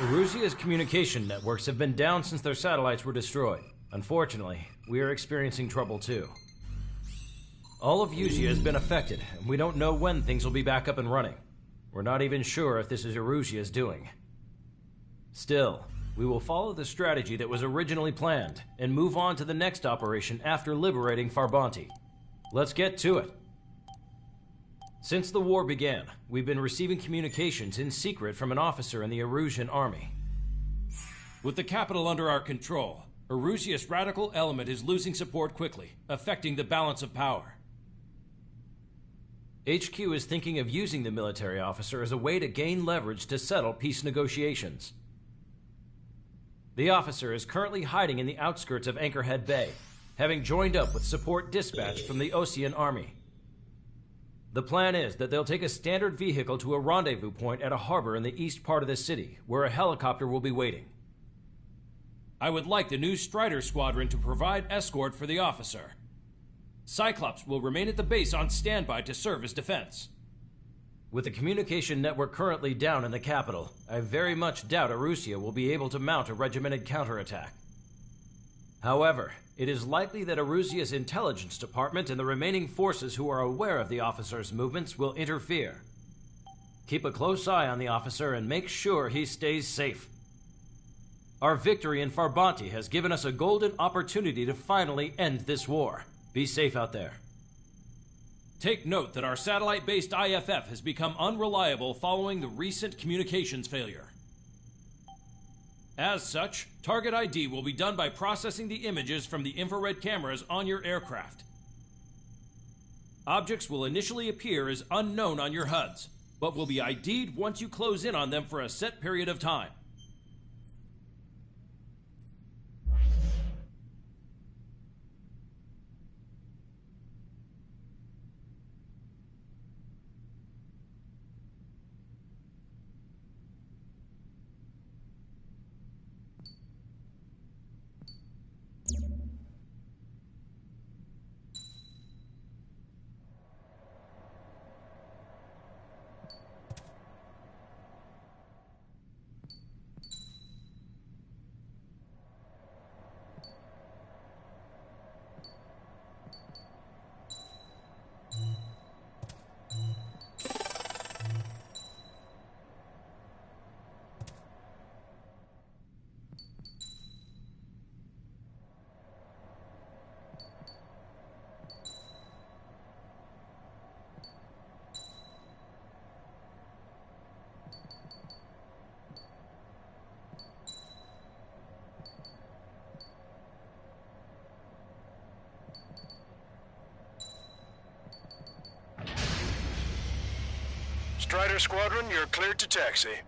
Erusia's communication networks have been down since their satellites were destroyed. Unfortunately, we are experiencing trouble too. All of Usia has been affected, and we don't know when things will be back up and running. We're not even sure if this is Erusia's doing. Still, we will follow the strategy that was originally planned, and move on to the next operation after liberating Farbanti. Let's get to it. Since the war began, we've been receiving communications in secret from an officer in the Erusian army. With the capital under our control, Erusia's radical element is losing support quickly, affecting the balance of power. HQ is thinking of using the military officer as a way to gain leverage to settle peace negotiations. The officer is currently hiding in the outskirts of Anchorhead Bay, having joined up with support dispatched from the Osean army. The plan is that they'll take a standard vehicle to a rendezvous point at a harbor in the east part of the city, where a helicopter will be waiting. I would like the new Strider Squadron to provide escort for the officer. Cyclops will remain at the base on standby to serve as defense. With the communication network currently down in the capital, I very much doubt Erusia will be able to mount a regimented counterattack. However, it is likely that Erusia's intelligence department and the remaining forces who are aware of the officer's movements will interfere. Keep a close eye on the officer and make sure he stays safe. Our victory in Farbanti has given us a golden opportunity to finally end this war. Be safe out there. Take note that our satellite-based IFF has become unreliable following the recent communications failure. As such, target ID will be done by processing the images from the infrared cameras on your aircraft. Objects will initially appear as unknown on your HUDs, but will be ID'd once you close in on them for a set period of time. Strider Squadron, you're cleared to taxi.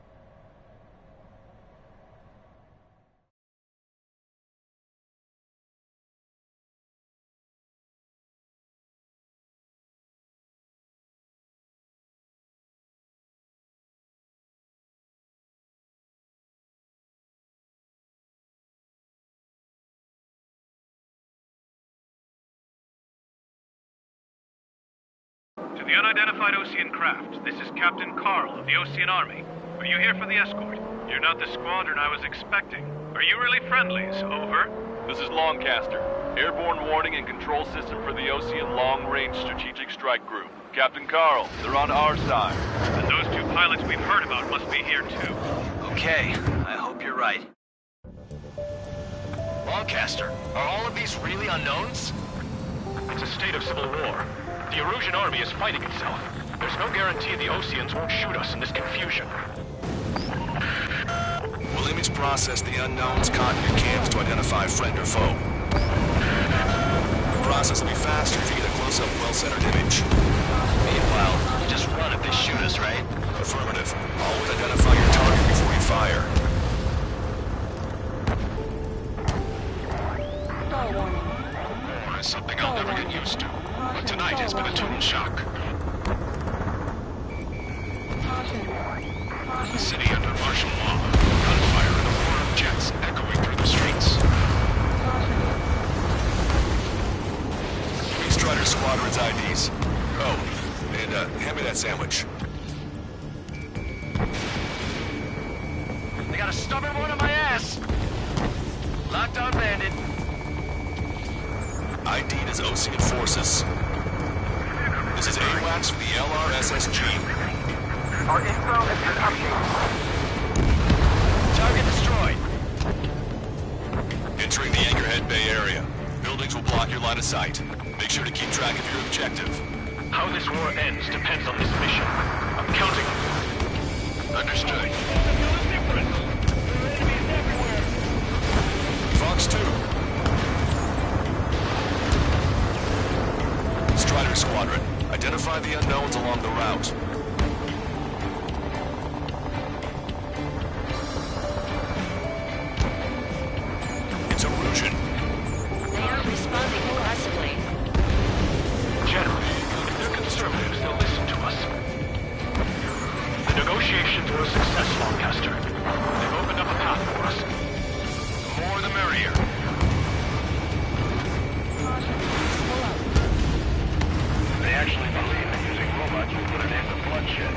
To the unidentified Osean craft, this is Captain Carl of the Osean Army. Are you here for the escort? You're not the squadron I was expecting. Are you really friendlies? Over. This is Longcaster. Airborne warning and control system for the Osean Long-Range Strategic Strike Group. Captain Carl, they're on our side. And those two pilots we've heard about must be here too. Okay, I hope you're right. Longcaster, are all of these really unknowns? It's a state of civil war. The Erusian army is fighting itself. There's no guarantee the Oseans won't shoot us in this confusion. We'll image process the unknowns cockpit cams to identify friend or foe. The process will be faster if you get a close-up, well-centered image. Meanwhile, just run if they shoot us, right? Affirmative. Always identify your target before you fire. War is something I'll never get used to. But tonight has been a total shock. The city under martial law. Gunfire and the roar of jets echoing through the streets. Three Strider Squadron's IDs. Oh, and hand me that sandwich. They got a stubborn one on my ass! Locked on bandit. ID'd as Ocean Forces. This is AWACS for the LRSSG. Our info has been updated. Target destroyed. Entering the Anchorhead Bay area. Buildings will block your line of sight. Make sure to keep track of your objective. How this war ends depends on this mission. I'm counting on you. Understood. Fox 2. Strider Squadron. Identify the unknowns along the route. It's Erusian. They aren't responding aggressively. General, if they're conservatives, they'll listen to us. The negotiations were a success, Lancaster. They've opened up a path for us. The more the merrier. They actually believe that using robots will put an end to bloodshed.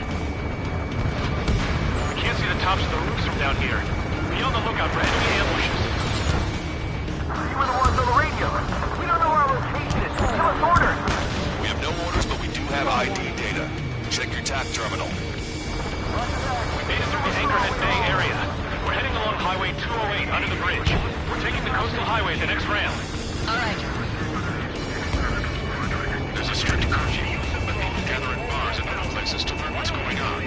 We can't see the tops of the roofs from down here. Be on the lookout for enemy ambushes. You were the ones on the radio. We don't know where our location is. Give us orders. We have no orders, but we do have ID data. Check your TAC terminal. We made it through the Anchorhead Bay area. We're heading along Highway 208 under the bridge. We're taking the coastal highway at the next ramp. All right. There's a strict curfew, but people gather in bars and other places to learn what's going on.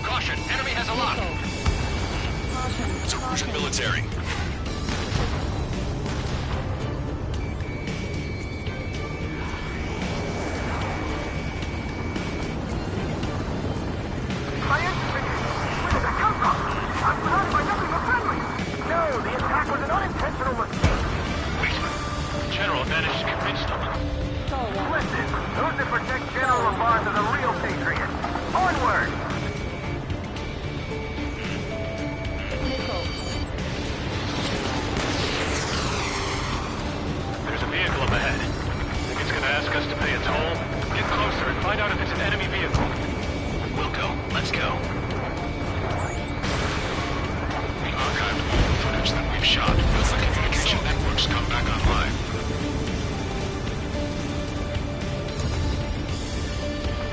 Caution, enemy has a lock. It's Erusian military. My infantry! Where did that come from? I'm surrounded by nothing but friendly! No, the attack was an unintentional mistake! General managed to convince them. Listen, those that protect General Lamont are the real patriots! Onward! There's a vehicle up ahead. Think it's gonna ask us to pay a toll? Get closer and find out if it's an enemy vehicle. We'll go. Let's go. We archived all the footage that we've shot. As the communication networks come back online.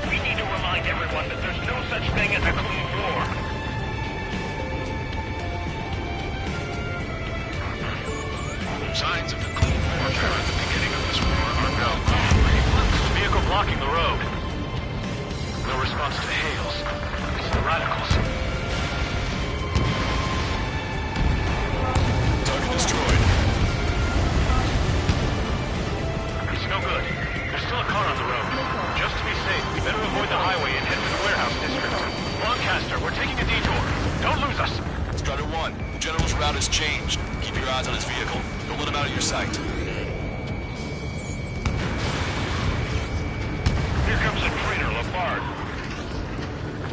We need to remind everyone that there's no such thing as a clean war. Signs of the Cold War at the beginning of this war are now gone. There's a vehicle blocking the road. No response to hails. It's the radicals. Target destroyed. It's no good. There's still a car on the road. Just to be safe, we better avoid the highway and head for the warehouse district. Lancaster, we're taking a detour. Don't lose us. Strider 1, the General's route has changed. Keep your eyes on his vehicle. Don't let him out of your sight. Here comes a traitor, Lafarge.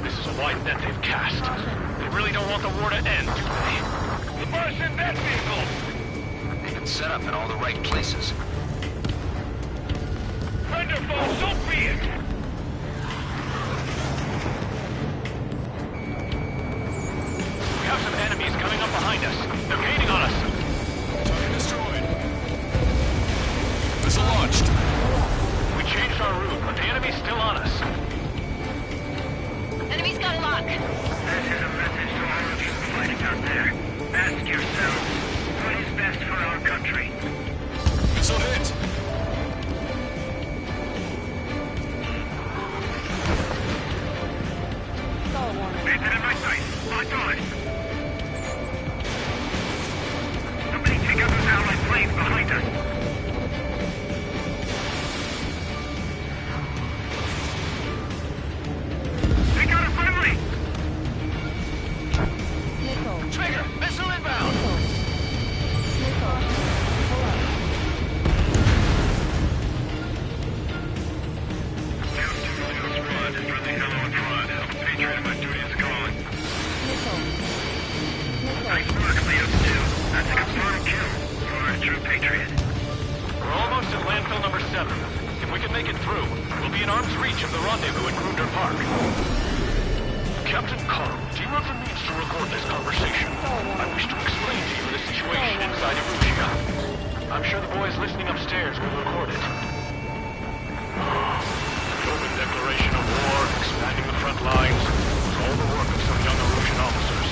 This is a wide net they've cast. They really don't want the war to end, do they? Lafarge in that vehicle! They've been set up in all the right places. Friend or foe, so be it! We have some enemies coming up behind us. They're gaining on us. Target destroyed. Missile launched. We changed our route, but the enemy's still on us. Enemy's got a lock. This is a message to all of you fighting out there. Ask yourselves, what is best for our country? Missile hit. Bandit in my sight. Locked on. Somebody take out those allied planes behind us. They got a friendly! make it through, we'll be in arm's reach of the rendezvous in Grunder Park. Captain Carl, do you have the means to record this conversation? I wish to explain to you the situation inside Erusia. I'm sure the boys listening upstairs will record it. The open declaration of war, expanding the front lines, was all the work of some young Erusian officers.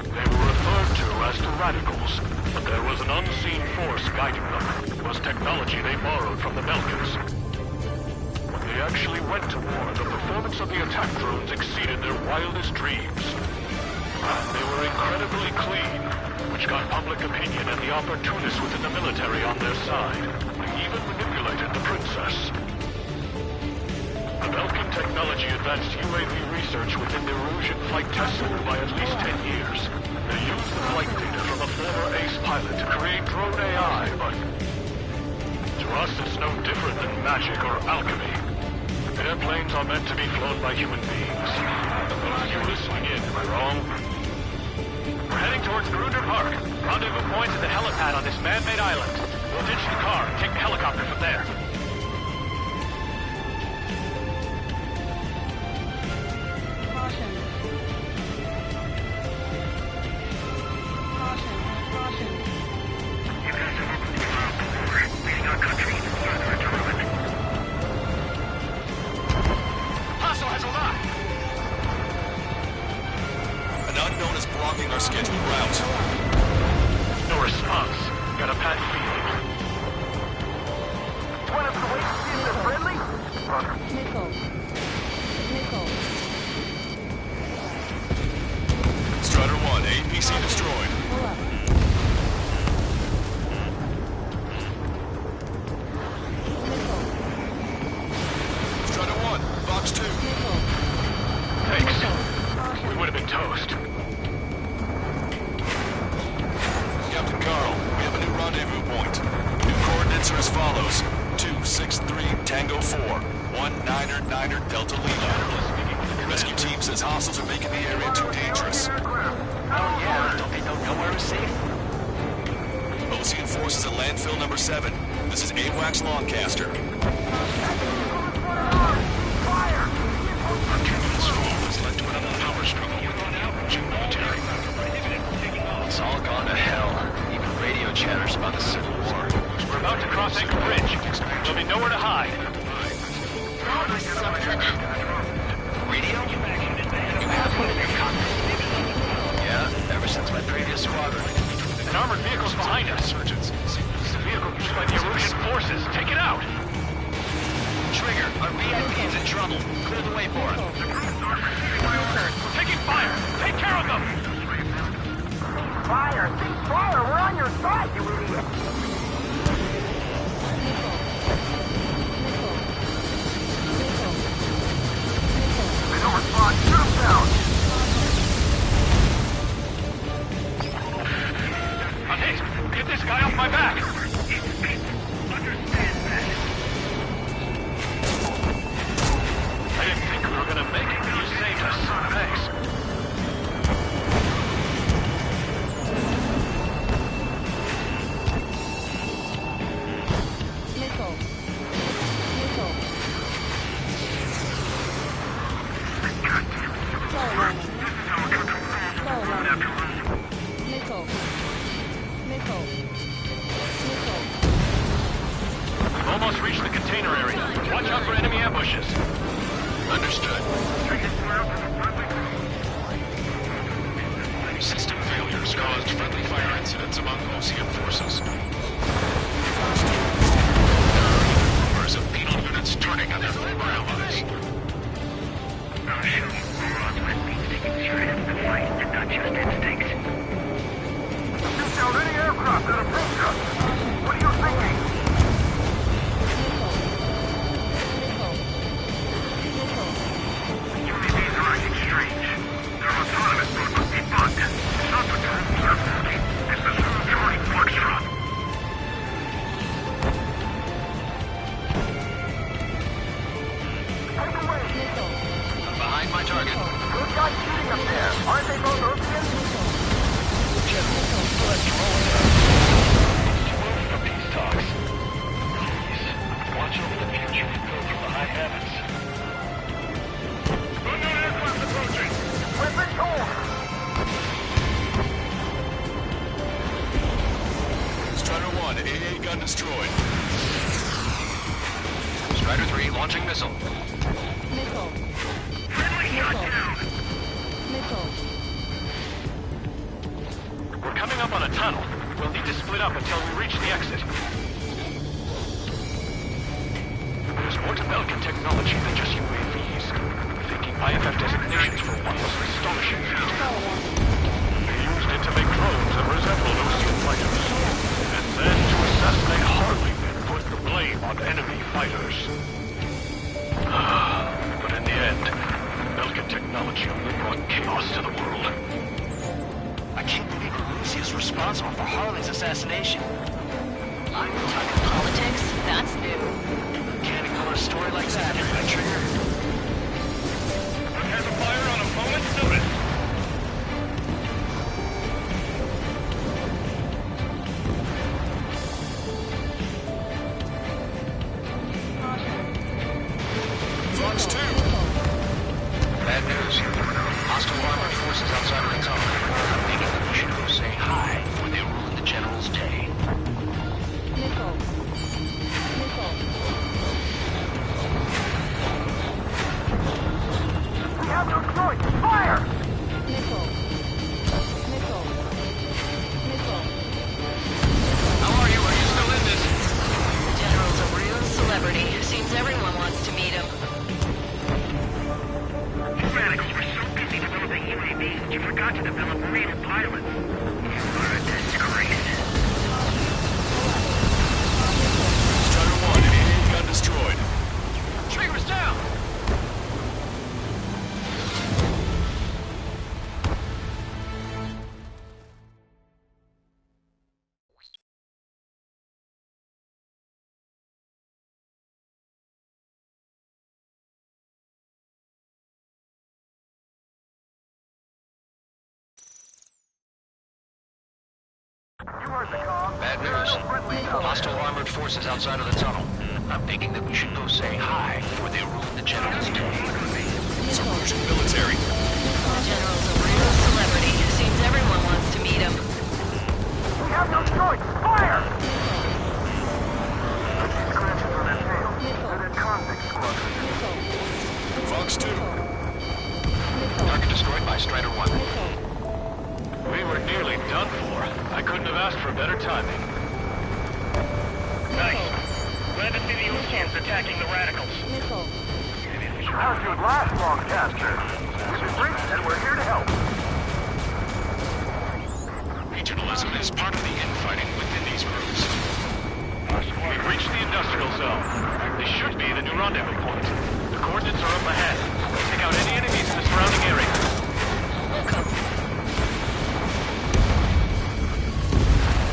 They were referred to as the Radicals, but there was an unseen force guiding them. It was technology they borrowed from the Belkans. When they actually went to war, the performance of the attack drones exceeded their wildest dreams. And they were incredibly clean, which got public opinion and the opportunists within the military on their side. They even manipulated the princess. The Belkan technology advanced UAV research within the Erusian Flight Test Center by at least 10 years. They used the flight data from a former ace pilot to create drone AI, but to us it's no different than magic or alchemy. Airplanes are meant to be flown by human beings. Those of you listening in, am I wrong? We're heading towards Grunder Park. Rendezvous points at the helipad on this man-made island. We'll ditch the car and take the helicopter from there. Caution. Caution. Caution. You guys have opened the door of war, leading our country further into ruin. Hostile has arrived! An unknown is blocking our scheduled route. No response. Got a bad feeling. Want us to wait to see if they're friendly? Nickel. Nickel. Strider 1, APC destroyed. Pull up. Nickel. Strider 1, Fox 2. Nickel. Thanks. We would have been toast. Captain Carl, we have a new rendezvous point. New coordinates are as follows. 263 Tango 4, 19er Delta Lima. Rescue team says hostiles are making the area too dangerous. Oh yeah, don't they know nowhere is safe? Ocean forces at landfill number 7. This is AWACS Lancaster. Our terminal's fall has led to another power struggle within the Erusian military. It's all gone to hell. Even radio chatters about the Civil War. We're about to cross Anchor Bridge. There'll be nowhere to hide. Radio? You have one in your cockpit? Yeah, ever since my previous squadron. An armored vehicle's behind us. It's a vehicle used by the Erusian forces. Take it out! Trigger, our VIP is in trouble. Clear the way for it. We're taking fire! Take care of them! Fire! Cease fire! We're on your side, you idiot! They don't respond. Shoot them down! I'm hit! Get this guy off my back! I didn't think we were gonna make it, but you saved us. Thanks. Nickel. Nickel. Slow running. Slow running. Nickel. Nickel. Nickel. We've almost reached the container area. Watch out for enemy ambushes. Understood. System failures caused friendly fire incidents among Ocean forces. Rumors of penal units turning on their former allies. Shoot down any aircraft that approach us! What are you thinking? Nickel. Nickel. Nickel. UAVs are acting strange. Their autonomous mode must be bugged. It's not the drones that are faulty. It's the Zulu Charlie Foxtrot. Take away! Nickel. Behind my target. Those guys shooting up there, aren't they both Oceans? For peace talks. Please. destroyed. Strider 3 launching missile. Missile. Friendly shot down. Missile. We're coming up on a tunnel. We'll need to split up until we reach the exit. There's more to Belkin technology than just UAVs. Thinking IFF designations for one was an astonishing feat. They used it to make drones that resembled Osean fighters. And then to assassinate Harley and put the blame on enemy fighters. But in the end, Belkin technology only brought chaos to the world. I can't believe Lucy is responsible for Harley's assassination. I'm talking politics? That's new. Can't ignore a story like that, Trigger. Has a fire on a moment's notice. Fox 2. Bad news. Hostile armored forces outside of the tunnel. I'm thinking that we should go say hi before they ruin the General's day. Missile. Missile. We have no choice. Fire! Missile. Missile. Missile. How are you? Are you still in this? The General's a real celebrity. Seems everyone wants to meet him. You radicals were so busy developing UAVs that you forgot to develop real pilots. You are a disgrace. Strider 1, AA gun destroyed. Trigger's down! You heard the call. Bad news. Hostile armored forces outside of the tunnel. I'm thinking that we should go say hi before they ruin the General's day. Submersion military. The General's a real celebrity. Seems everyone wants to meet him. We have no choice. Fire! Scratches on that tail. Lieutenant Convict Squadron. Missile. Fox 2. Target destroyed by Strider 1. We were nearly done for. I couldn't have asked for better timing. Nice. Glad to see the Oceans attacking the radicals. Missile. How'd you last long, Caster? We've been briefed and we're here to help. Regionalism is part of the infighting within these groups. We've reached the industrial zone. This should be the new rendezvous point. The coordinates are up ahead. Take out any enemies in the surrounding area. Welcome.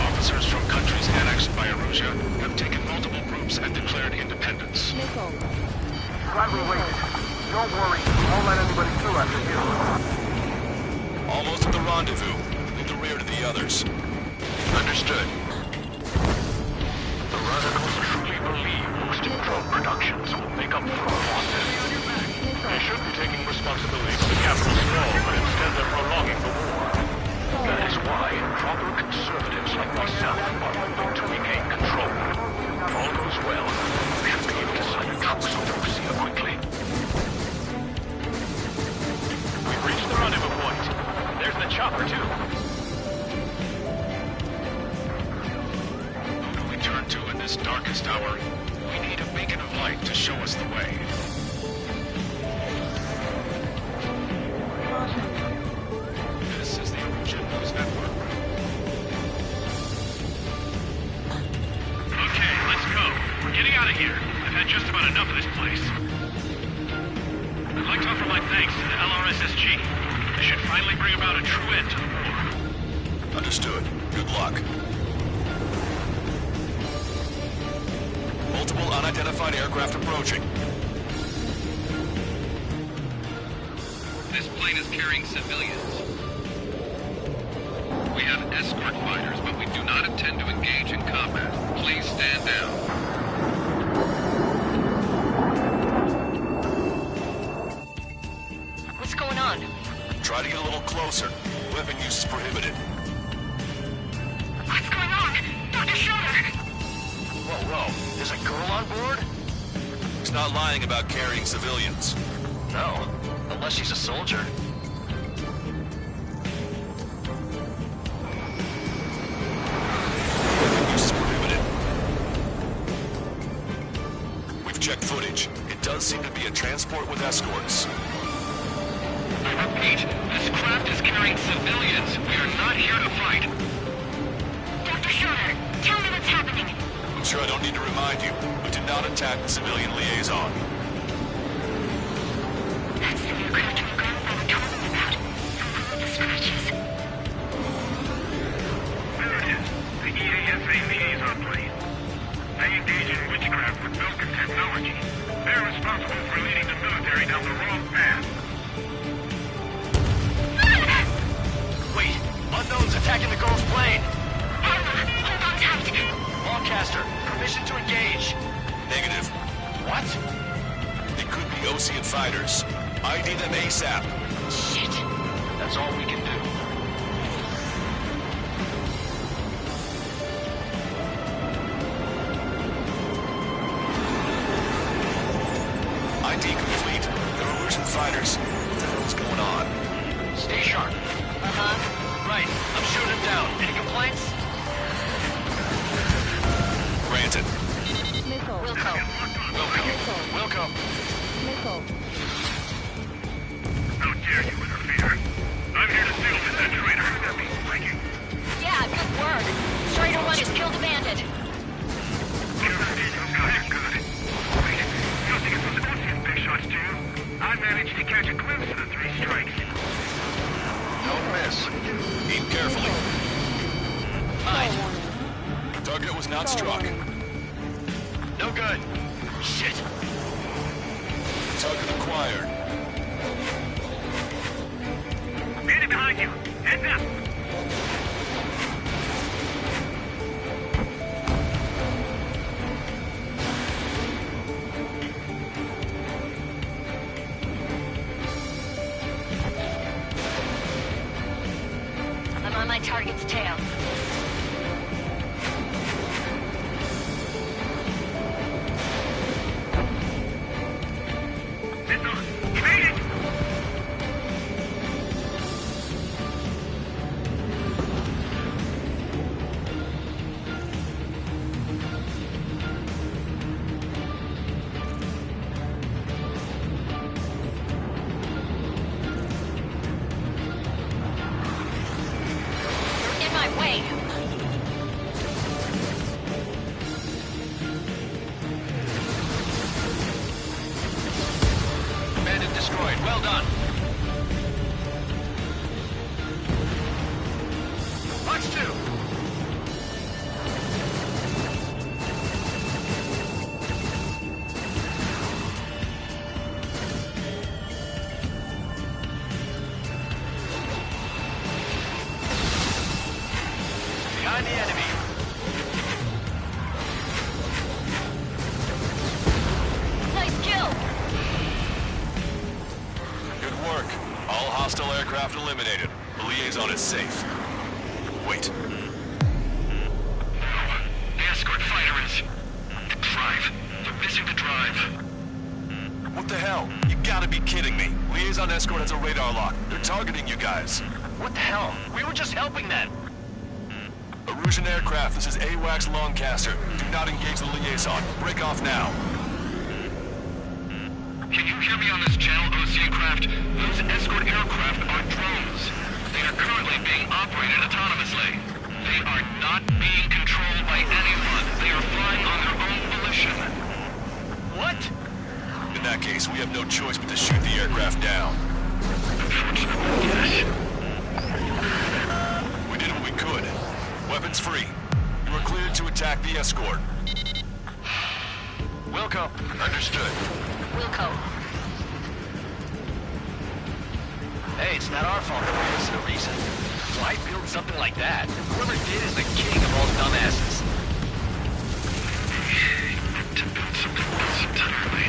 Officers from countries annexed by Erusia have taken multiple groups and declared independence. Missile. Glad we waited. Don't worry, I won't let anybody through after you. Almost at the rendezvous, in the rear to the others. Understood. The radicals truly believe boosting drone productions will make up for our losses. They should be taking responsibility for the capital's fall, but instead they're prolonging the war. That is why proper conservatives like myself are moving to regain control. If all goes well, we should be able to send troops over Russia quickly. We've reached the rendezvous point. There's the chopper, too. Who do we turn to in this darkest hour? We need a beacon of light to show us the way. This is the Erusia News Network. Okay, let's go. We're getting out of here. I've had just about enough of this place. I'd like to offer my thanks to the LRSSG. This should finally bring about a true end to the war. Understood. Good luck. Multiple unidentified aircraft approaching. This plane is carrying civilians. We have escort fighters, but we do not intend to engage in combat. Please stand down. What's going on? Try to get a little closer. Weapon use is prohibited. What's going on? Dr. Schroeder! on board? He's not lying about carrying civilians. No, unless she's a soldier. Use is prohibited. We've checked footage. It does seem to be a transport with escorts. I repeat, this craft is carrying civilians. We are not here to fight. Dr. Schroeder, tell me what's happening. I'm sure I don't need to remind you. We did not attack the civilian liaison. That's the aircraft my grandfather told me about. Some of the scratches. There it is. The EASA liaison plane. They engage in witchcraft with Vulcan technology. They're responsible for leading the military down the wrong path. Wait, unknown's attacking the girl's plane. Alma, hold on tight. Lancaster, permission to engage. Negative. What? They could be Osean fighters. ID them ASAP. Shit. That's all we can do. ID complete. They're Illusion fighters. What the hell's going on? Stay sharp. Right, I'm shooting him down. Any complaints? Granted. Missile. Wilco. Wilco. Missile. How dare you interfere? I'm here to deal with that traitor. That means breaking. Yeah, good work. Strider 1 has killed a bandit. Good. Wait, you don't think it was Ocean big shots too? I managed to catch a glimpse of the three strikes. Don't miss. Aim carefully. Mine. Target was not struck. No good. Shit. Target acquired. Enemy behind you. Heads up. I'm on my target's tail. Missile. You made it. You're in my way. Bandit destroyed. Well done. Watch 2. Behind the enemy. Nice kill. Good work. All hostile aircraft eliminated. The liaison is safe. Wait. The escort fighter is... The drive. They're missing the drive. What the hell? You gotta be kidding me. Liaison escort has a radar lock. They're targeting you guys. What the hell? We were just helping them. Erusian aircraft, this is AWACS Lancaster. Do not engage the liaison. Break off now. Can you hear me on this channel, Ocean craft? Those escort aircraft are drones. They are currently being operated autonomously. They are not being controlled by anyone. They are flying on their own volition. What? In that case, we have no choice but to shoot the aircraft down. Unfortunately, yes. We did what we could. Weapons free. You are cleared to attack the escort. Wilco. Understood. Wilco. Hey, it's not our fault that we're missing a reason. Why build something like that? Whoever did is the king of all dumbasses. To build something else entirely.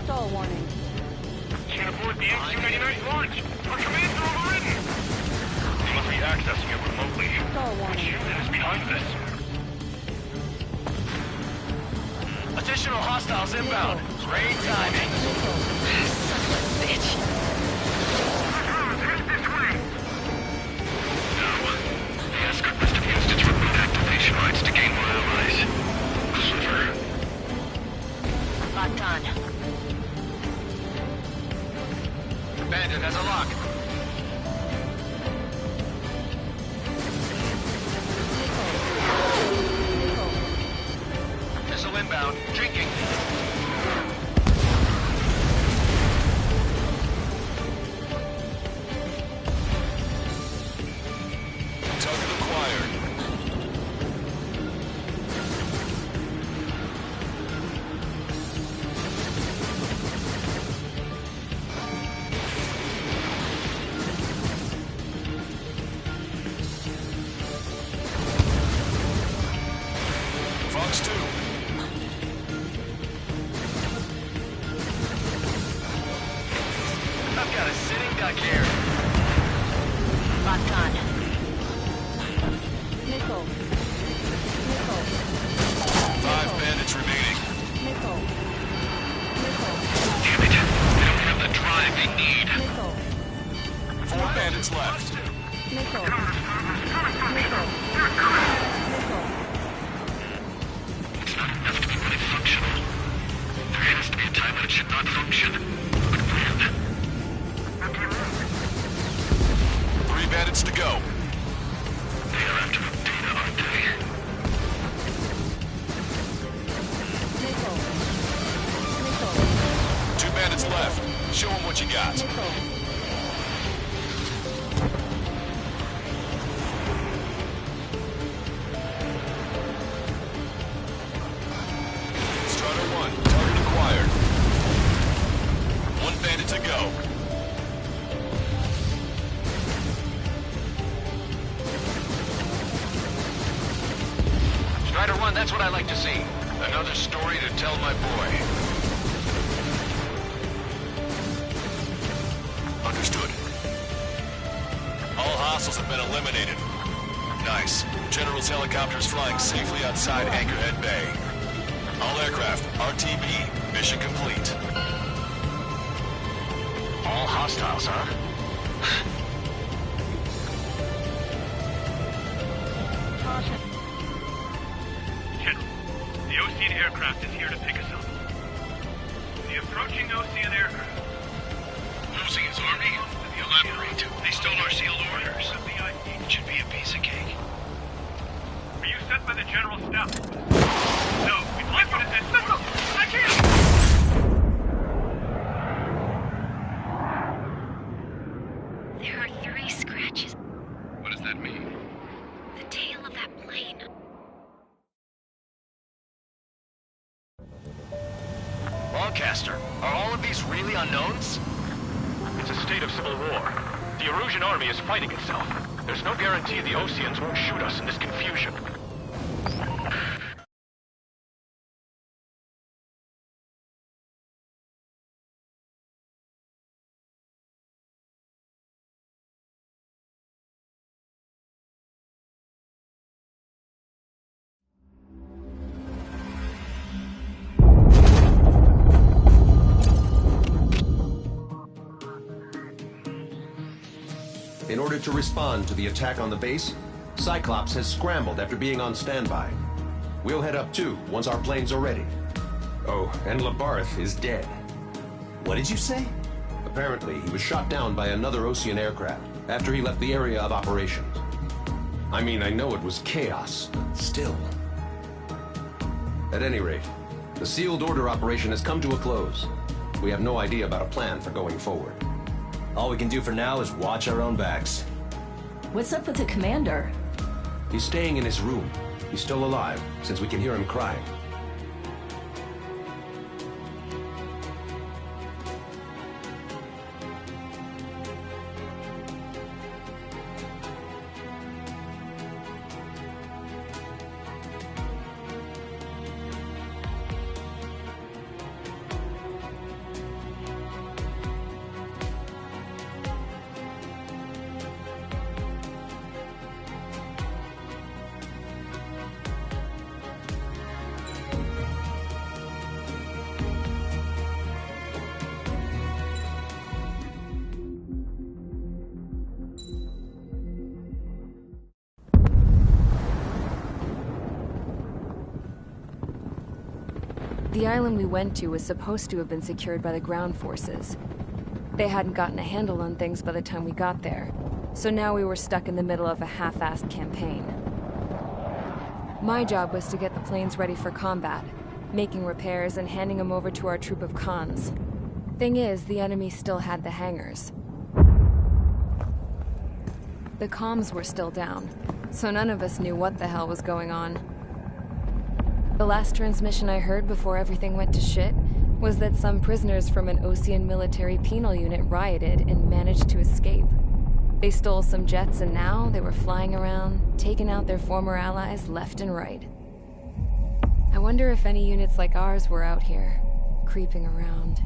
Stall warning. Can't afford the H-299 launch. Our commands are overridden. We must be accessing it remotely. Stall Which warning. unit is behind this? Additional hostiles inbound. Great timing. Son of a bitch. The escort must have used its remote activation rights to gain more allies. Clever. Locked on. Bandit has a lock. Missile inbound. Drinking. Target acquired. Fox 2. I've got a sitting duck here. Locked on. Missile. Missile. 5 bandits remaining. Missile. Missile. Damn it. They don't have the drive they need. Missile. 4 bandits left. Missile. Missile. Missile. It's not enough to be really functional. There has to be a time when it should not function. But when? 3 bandits to go. They are after the data, aren't they? Missile. Missile. 2 bandits left. Show them what you got. Missile. Strider 1. Target acquired. 1 bandit to go. Strider 1, that's what I like to see. Another story to tell my boy. Understood. All hostiles have been eliminated. Nice. General's helicopter is flying safely outside Anchorhead Bay. All aircraft, RTB, mission complete. All hostiles, huh? Caution. General, the Osean aircraft is here to pick us up. The approaching Osean aircraft. Losing his army? Elaborate. They stole our sealed orders. It should be a piece of cake. Are you sent by the General's staff? No, we'd like you to send... Listen! I can't! There are 3 scratches. What does that mean? The tail of that plane. Lancaster, are all of these really unknowns? It's a state of civil war. The Erusian army is fighting itself. There's no guarantee the Oseans won't shoot us in this confusion. In order to respond to the attack on the base, Cyclops has scrambled after being on standby. We'll head up too, once our planes are ready. Oh, and Labarth is dead. What did you say? Apparently, he was shot down by another Osean aircraft after he left the area of operations. I mean, I know it was chaos, but still. At any rate, the sealed order operation has come to a close. We have no idea about a plan for going forward. All we can do for now is watch our own backs. What's up with the commander? He's staying in his room. He's still alive, since we can hear him crying. The island we went to was supposed to have been secured by the ground forces. They hadn't gotten a handle on things by the time we got there, so now we were stuck in the middle of a half-assed campaign. My job was to get the planes ready for combat, making repairs and handing them over to our troop of cons. Thing is, the enemy still had the hangars. The comms were still down, so none of us knew what the hell was going on. The last transmission I heard before everything went to shit was that some prisoners from an Osean military penal unit rioted and managed to escape. They stole some jets and now they were flying around, taking out their former allies left and right. I wonder if any units like ours were out here, creeping around.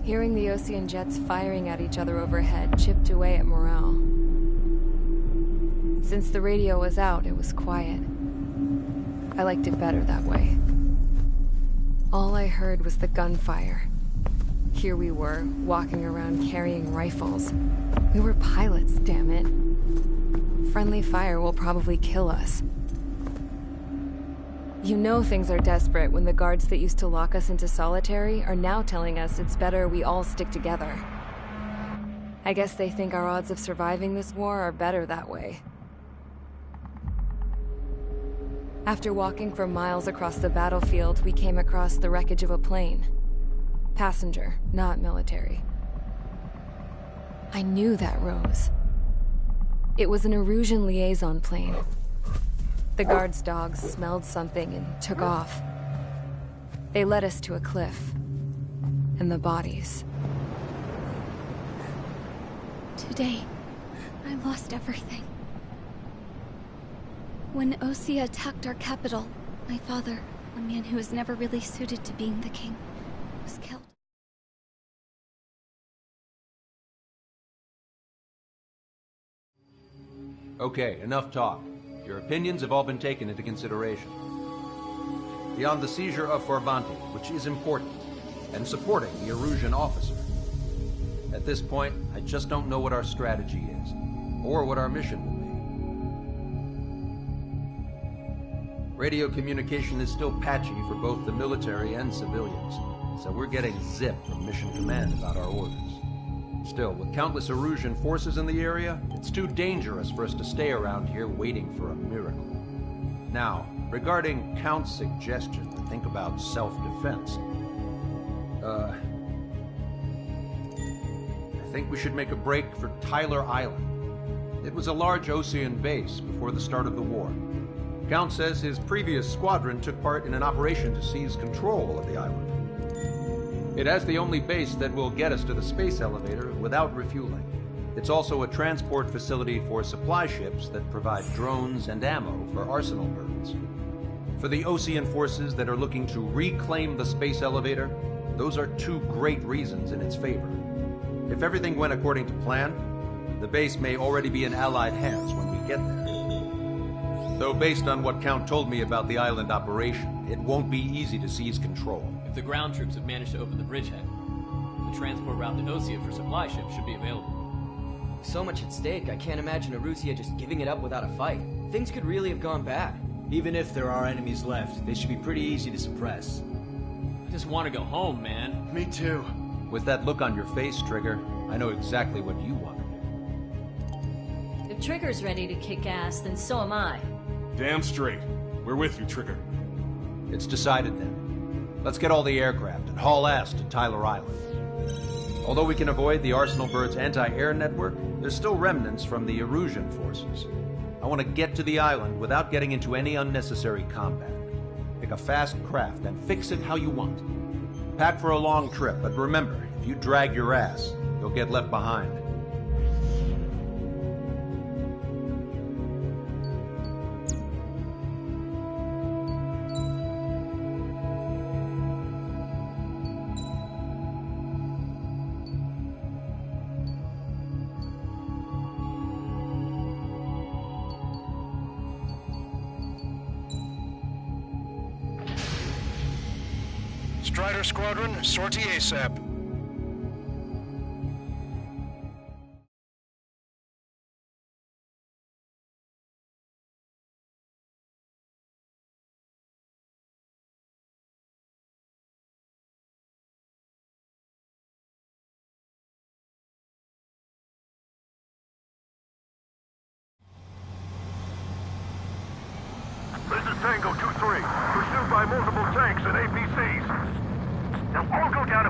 Hearing the Osean jets firing at each other overhead chipped away at morale. Since the radio was out, it was quiet. I liked it better that way. All I heard was the gunfire. Here we were, walking around carrying rifles. We were pilots, damn it. Friendly fire will probably kill us. You know things are desperate when the guards that used to lock us into solitary are now telling us it's better we all stick together. I guess they think our odds of surviving this war are better that way. After walking for miles across the battlefield, we came across the wreckage of a plane. Passenger, not military. I knew that rose. It was an Erusian liaison plane. The guards' dogs smelled something and took off. They led us to a cliff. And the bodies. Today, I lost everything. When Osea attacked our capital, my father, a man who was never really suited to being the king, was killed. Okay, enough talk. Your opinions have all been taken into consideration. Beyond the seizure of Forvanti, which is important, and supporting the Erusian officer. At this point, I just don't know what our strategy is, or what our mission will be. Radio communication is still patchy for both the military and civilians, so we're getting zip from Mission Command about our orders. Still, with countless Erusian forces in the area, it's too dangerous for us to stay around here waiting for a miracle. Now, regarding Count's suggestion to think about self-defense, I think we should make a break for Tyler Island. It was a large Osean base before the start of the war. Count says his previous squadron took part in an operation to seize control of the island. It has the only base that will get us to the space elevator without refueling. It's also a transport facility for supply ships that provide drones and ammo for arsenal birds. For the Osean forces that are looking to reclaim the space elevator, those are two great reasons in its favor. If everything went according to plan, the base may already be in Allied hands when we get there. Though based on what Count told me about the island operation, it won't be easy to seize control. If the ground troops have managed to open the bridgehead, the transport route to Osea for supply ships should be available. So much at stake, I can't imagine Erusia just giving it up without a fight. Things could really have gone bad. Even if there are enemies left, they should be pretty easy to suppress. I just want to go home, man. Me too. With that look on your face, Trigger, I know exactly what you want to do. If Trigger's ready to kick ass, then so am I. Damn straight. We're with you, Trigger. It's decided then. Let's get all the aircraft and haul ass to Tyler Island. Although we can avoid the Arsenal Bird's anti-air network, there's still remnants from the Erusian forces. I want to get to the island without getting into any unnecessary combat. Pick a fast craft and fix it how you want. Pack for a long trip, but remember, if you drag your ass, you'll get left behind. Strider Squadron, sortie ASAP.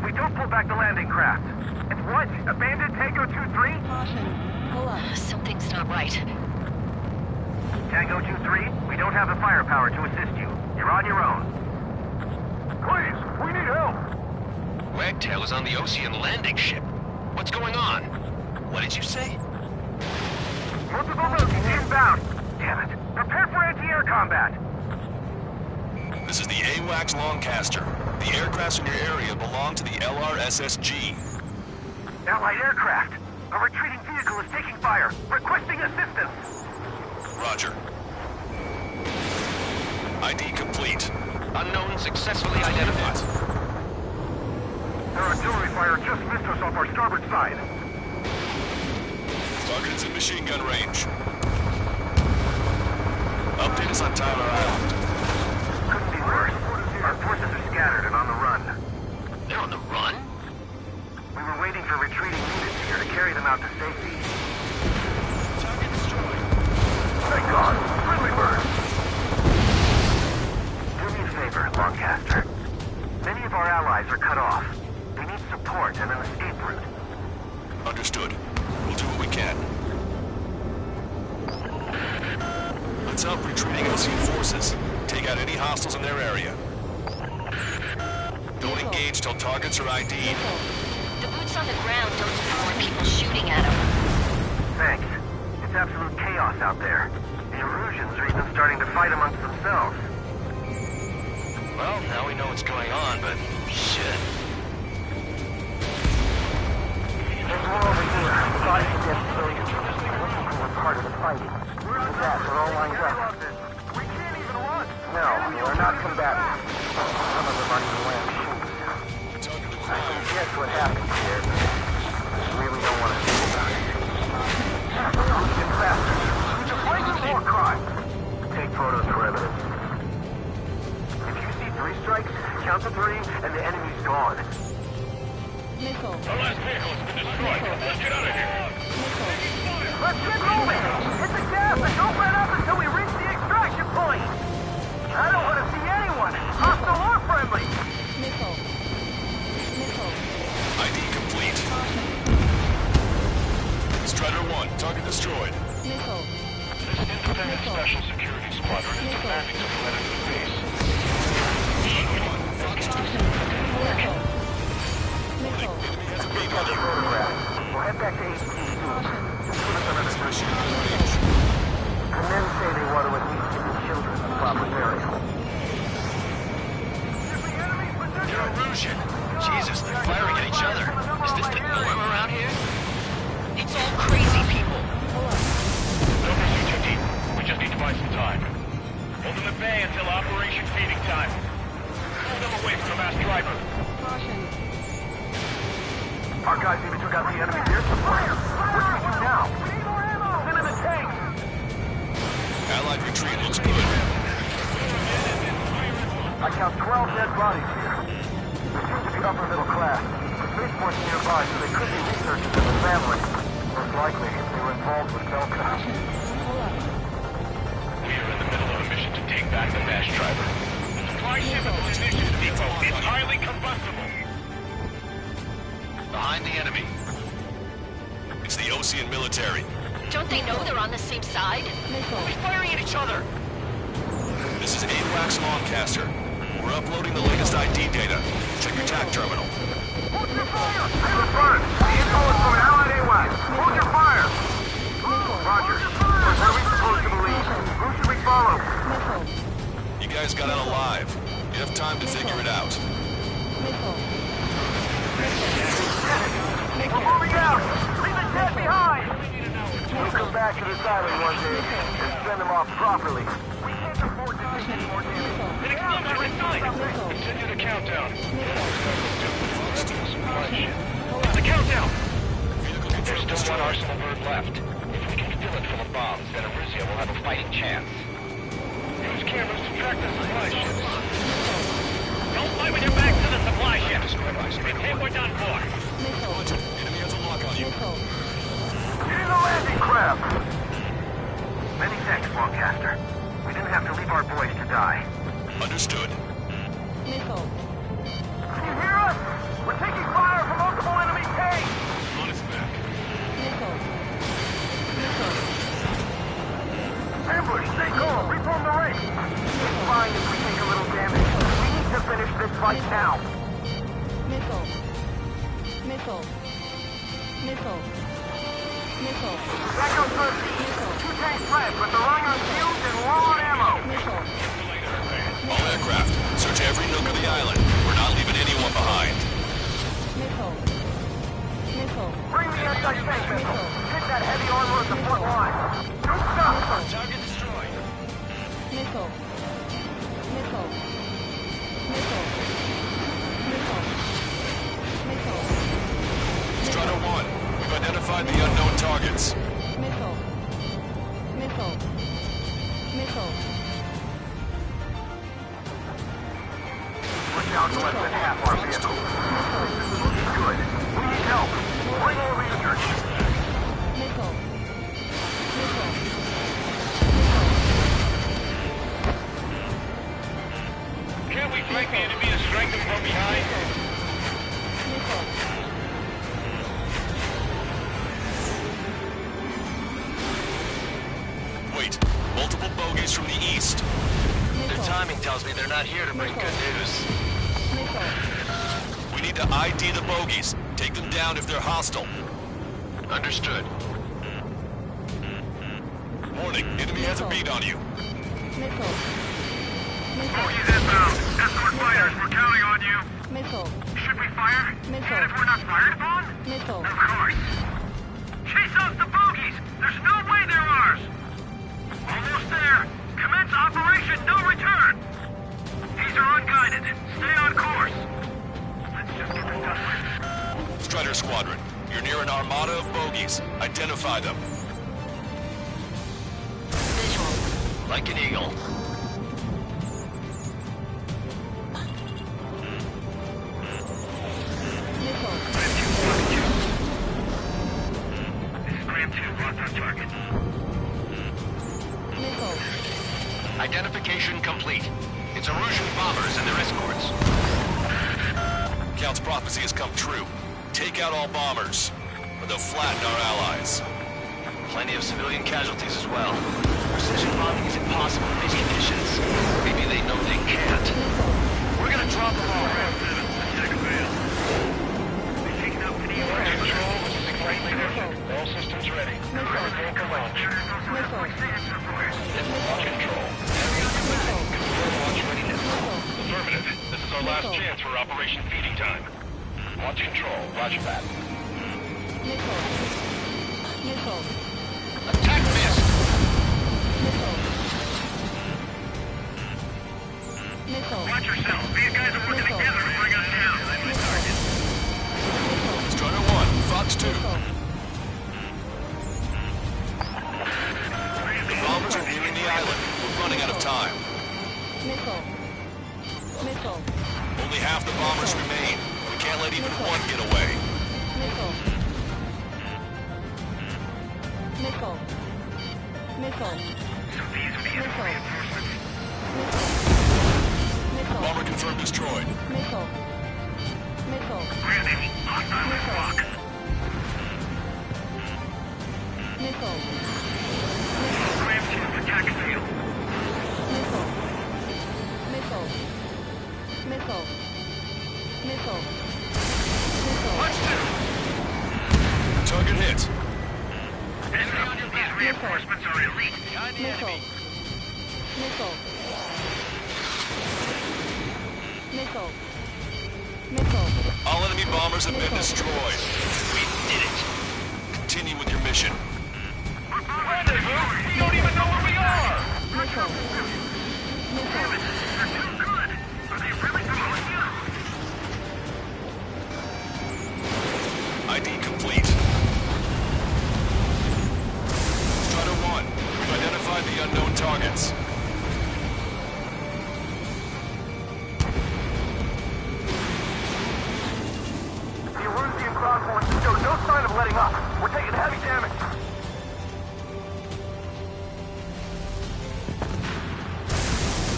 we don't pull back the landing craft. And what? Abandon Tango 2-3? Caution. Pull up. Something's not right. Tango 2-3, we don't have the firepower to assist you. You're on your own. Please, we need help. Wagtail is on the Ocean landing ship. What's going on? What did you say? Multiple routes inbound. Damn it. Prepare for anti-air combat. This is the AWACS Longcaster. The aircrafts in your area belong to the LRSSG. Allied aircraft. A retreating vehicle is taking fire. Requesting assistance. Roger. ID complete. Unknown successfully identified. Their artillery fire just missed us off our starboard side. Target is in machine gun range. Update us on Tyler Island. Couldn't be worse. Our forces are scattered and on the run. They're on the run? We were waiting for retreating units here to carry them out to safety. Target destroyed. Thank God. Friendly bird. Do me a favor, Longcaster. Many of our allies are cut off. They need support and an escape route. Understood. We'll do what we can. Let's help retreating Ocean forces. Take out any hostiles in their area. Don't engage till targets are ID'd. The boots on the ground don't ignore people shooting at them. Thanks. It's absolute chaos out there. The Erusians are even starting to fight amongst themselves. Well, now we know what's going on, but shit. There's more over here. Fighting against civilians. We're part of the fighting. With that, we're all lined up. We can't even run. No, we're not combatant. Some of them aren't even wearing shoes. I can guess what happened here. I really don't want to think about it. Get faster. It's a flagrant war crime. Take photos for evidence. If you see 3 strikes, count to 3, and the enemy's gone. Missile. The last vehicle's been destroyed. Let's get out of here. Let's get moving! Hit the gas and don't let up until we reach the extraction point! I don't want to see anyone, hostile or friendly! Missile. Missile. ID complete. Strider 1, target destroyed. Missile. This independent special security squadron is demanding to come into the base. Missile. Missile. We've got a photograph. We'll head back to HQ. Just put us under the machine. The men say they want to at least give the children a proper burial. You're Erusian. Jesus, they're firing at each other. Is this the norm around here? It's all crazy people. No pursuit too deep. We just need to buy some time. Hold them at bay until Operation Feeding Time. Pull them away from the mass driver. Caution. Our guys even took out the enemy air support. What do we do now? We need more ammo! Send in the tank! Allied retreat looks good. I count 12 dead bodies here. They seem to be upper middle class. The spaceport's nearby, so they could be researchers and their families. Most likely, they were involved with Belka. We are in the middle of a mission to take back the mass driver. The supply ship at the munitions depot is highly combustible. Behind the enemy. It's the Ocean military. Don't they know they're on the same side? We're firing at each other. This is AWACS Longcaster. We're uploading the latest ID data. Check your TAC terminal. Hold your fire! Confirmed! The info is from Allied AWACS. Hold your fire! Roger. What are we supposed to believe? Who should we follow? You guys got out alive. You have time to figure it out. We're moving out! Leave the jet behind! We'll come back to this island one day and send them off properly. We can't afford to take any more damage. An explosion in sight! Continue the countdown. The countdown! There's still one arsenal bird left. If we can fill it full of bombs, then Erusia will have a fighting chance. Use cameras to track the supply ships. Don't fly with your back to the supply ships. If hit, we're done for. Enemy has a lock on you. Get in the landing craft! Many thanks, Longcaster. We didn't have to leave our boys to die. Understood. Missile. Can you hear us? We're taking Missile. Missile. Missile. Missile. Echo 13. 2 tanks left, but they're running on fumes and low on ammo. Missile. All aircraft, search every nook of the island. We're not leaving anyone behind. Missile. Missile. Bring the anti-tank missile. Hit that heavy armor at the front line. Good stuff. Target destroyed. Missile. Missile. Missile. Missile. Missile. Strider 1, we've identified the unknown targets. Missile. Missile. Missile. We're down to less than half our vehicle. This is looking good. We need help. Bring over your injured. Missile. Missile. Can't we flank the enemy and strike them from behind? Missile. Wait, multiple bogies from the east. Their timing tells me they're not here to bring good news. We need to ID the bogies. Take them down if they're hostile. Understood. Warning, enemy has a beat on you. Missile. Bogies inbound. Escort fighters, we're counting on you. Missile. Should we fire? Missile. And if we're not fired upon? Missile. Of course. Chase out the bogies! There's no way they're ours! Almost there. Commence Operation No Return! These are unguided. Stay on course. Let's just get this done with. Strider Squadron, you're near an armada of bogies. Identify them. Visual. Like an eagle. This is Graham 2. Locked on target. Missile. Identification complete. It's Erusian bombers and their escorts. Count's prophecy has come true. Take out all bombers, or they'll flatten our allies. Plenty of civilian casualties as well. Precision bombing is impossible in these conditions. Maybe they know they can't. We're gonna drop them all. Control, this is Ignite Leadership. All systems ready. Prepare for launch. Launch control. Confirm launch readiness. Affirmative. This is our last chance for Operation Feeding Time. Launch control. Roger that. Missile. Missile. Attack missed! Missile. Missile. Watch yourself. These guys are working together to bring us down. I'm my target. Strider 1, Fox 2. The bombers are nearing the island. We're running out of time. Missile. Missile. Only half the bombers remain. We can't let even one get away. Missile. Missile. Missile. Missile. Bomber confirmed destroyed. Missile. Missile. Hostile. Missile. Graham 2, attack failed. Missile. Missile. Missile. Missile. Missile. Target hit. These reinforcements are elite. Missile. Missile. Missile. Missile. All enemy bombers have been destroyed. We did it. Continue with your mission. Rendezvous? We don't even know where we are! Missile. Missile. They're too good. Are they really following you? ID complete. Strider 1, we've identified the unknown targets. The Erusian Pronghorns show no sign of letting up. We're taking heavy damage.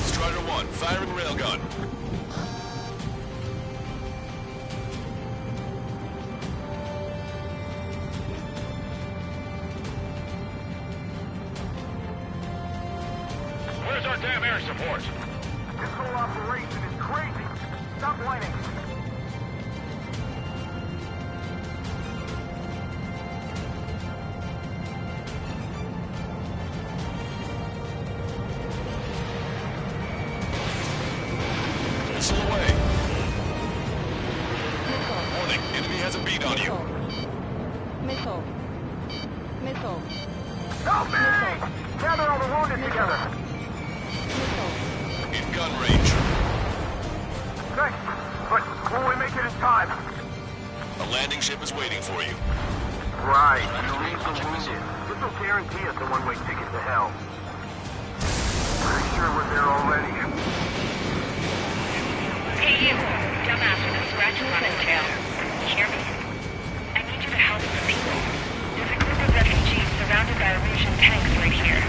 Strider 1, firing railgun. Where's our damn air support? This whole operation is crazy. Stop whining. on you. Missile. Missile. Help me! Gather all the wounded together. In gun range. Thanks, but will we make it in time? A landing ship is waiting for you. Right, you leave the wounded. This will guarantee us a one-way ticket to hell. Pretty sure we're there already. Hey you, dumbass with a scratch on his tail. You hear me? I need you to help some people. There's a group of refugees surrounded by Russian tanks right here.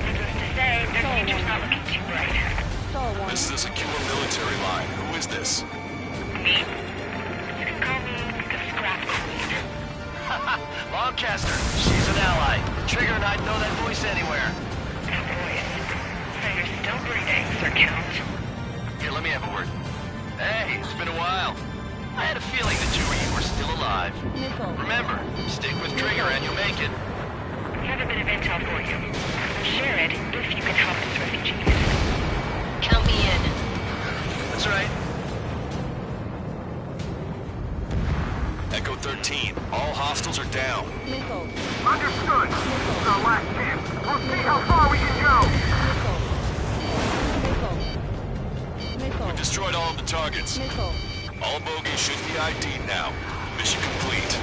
Needless to say, their future's not looking too bright. This is a secure military line. Who is this? Me? You can call me the Scrap Queen. Lancaster, she's an ally. Trigger and I'd know that voice anywhere. So you're still breathing, Sir Count. Here, let me have a word. Hey, it's been a while. I had a feeling the two of you were still alive. Remember, stick with Trigger and you'll make it. I have a bit of intel for you. Share it if you can help us refugees. Count me in. That's right. Echo 13. All hostiles are down. Missile. Understood. This is our last chance. We'll see how far we can go. Missile. We destroyed all of the targets. Missile. All bogies should be ID'd now. Mission complete.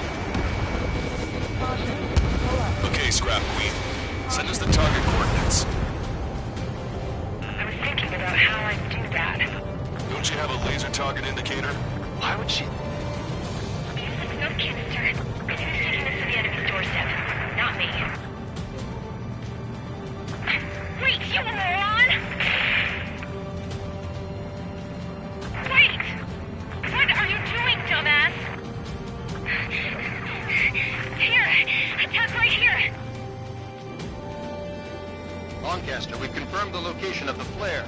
Okay, Scrap Queen. Send us the target coordinates. I was thinking about how I'd do that. Don't you have a laser target indicator? Why would she... Snowcaster. Who's taking us to the enemy's doorstep? Not me. Wait, you moron! Wait! What are you doing, dumbass? Here! Attack right here! Lancaster, we've confirmed the location of the flare.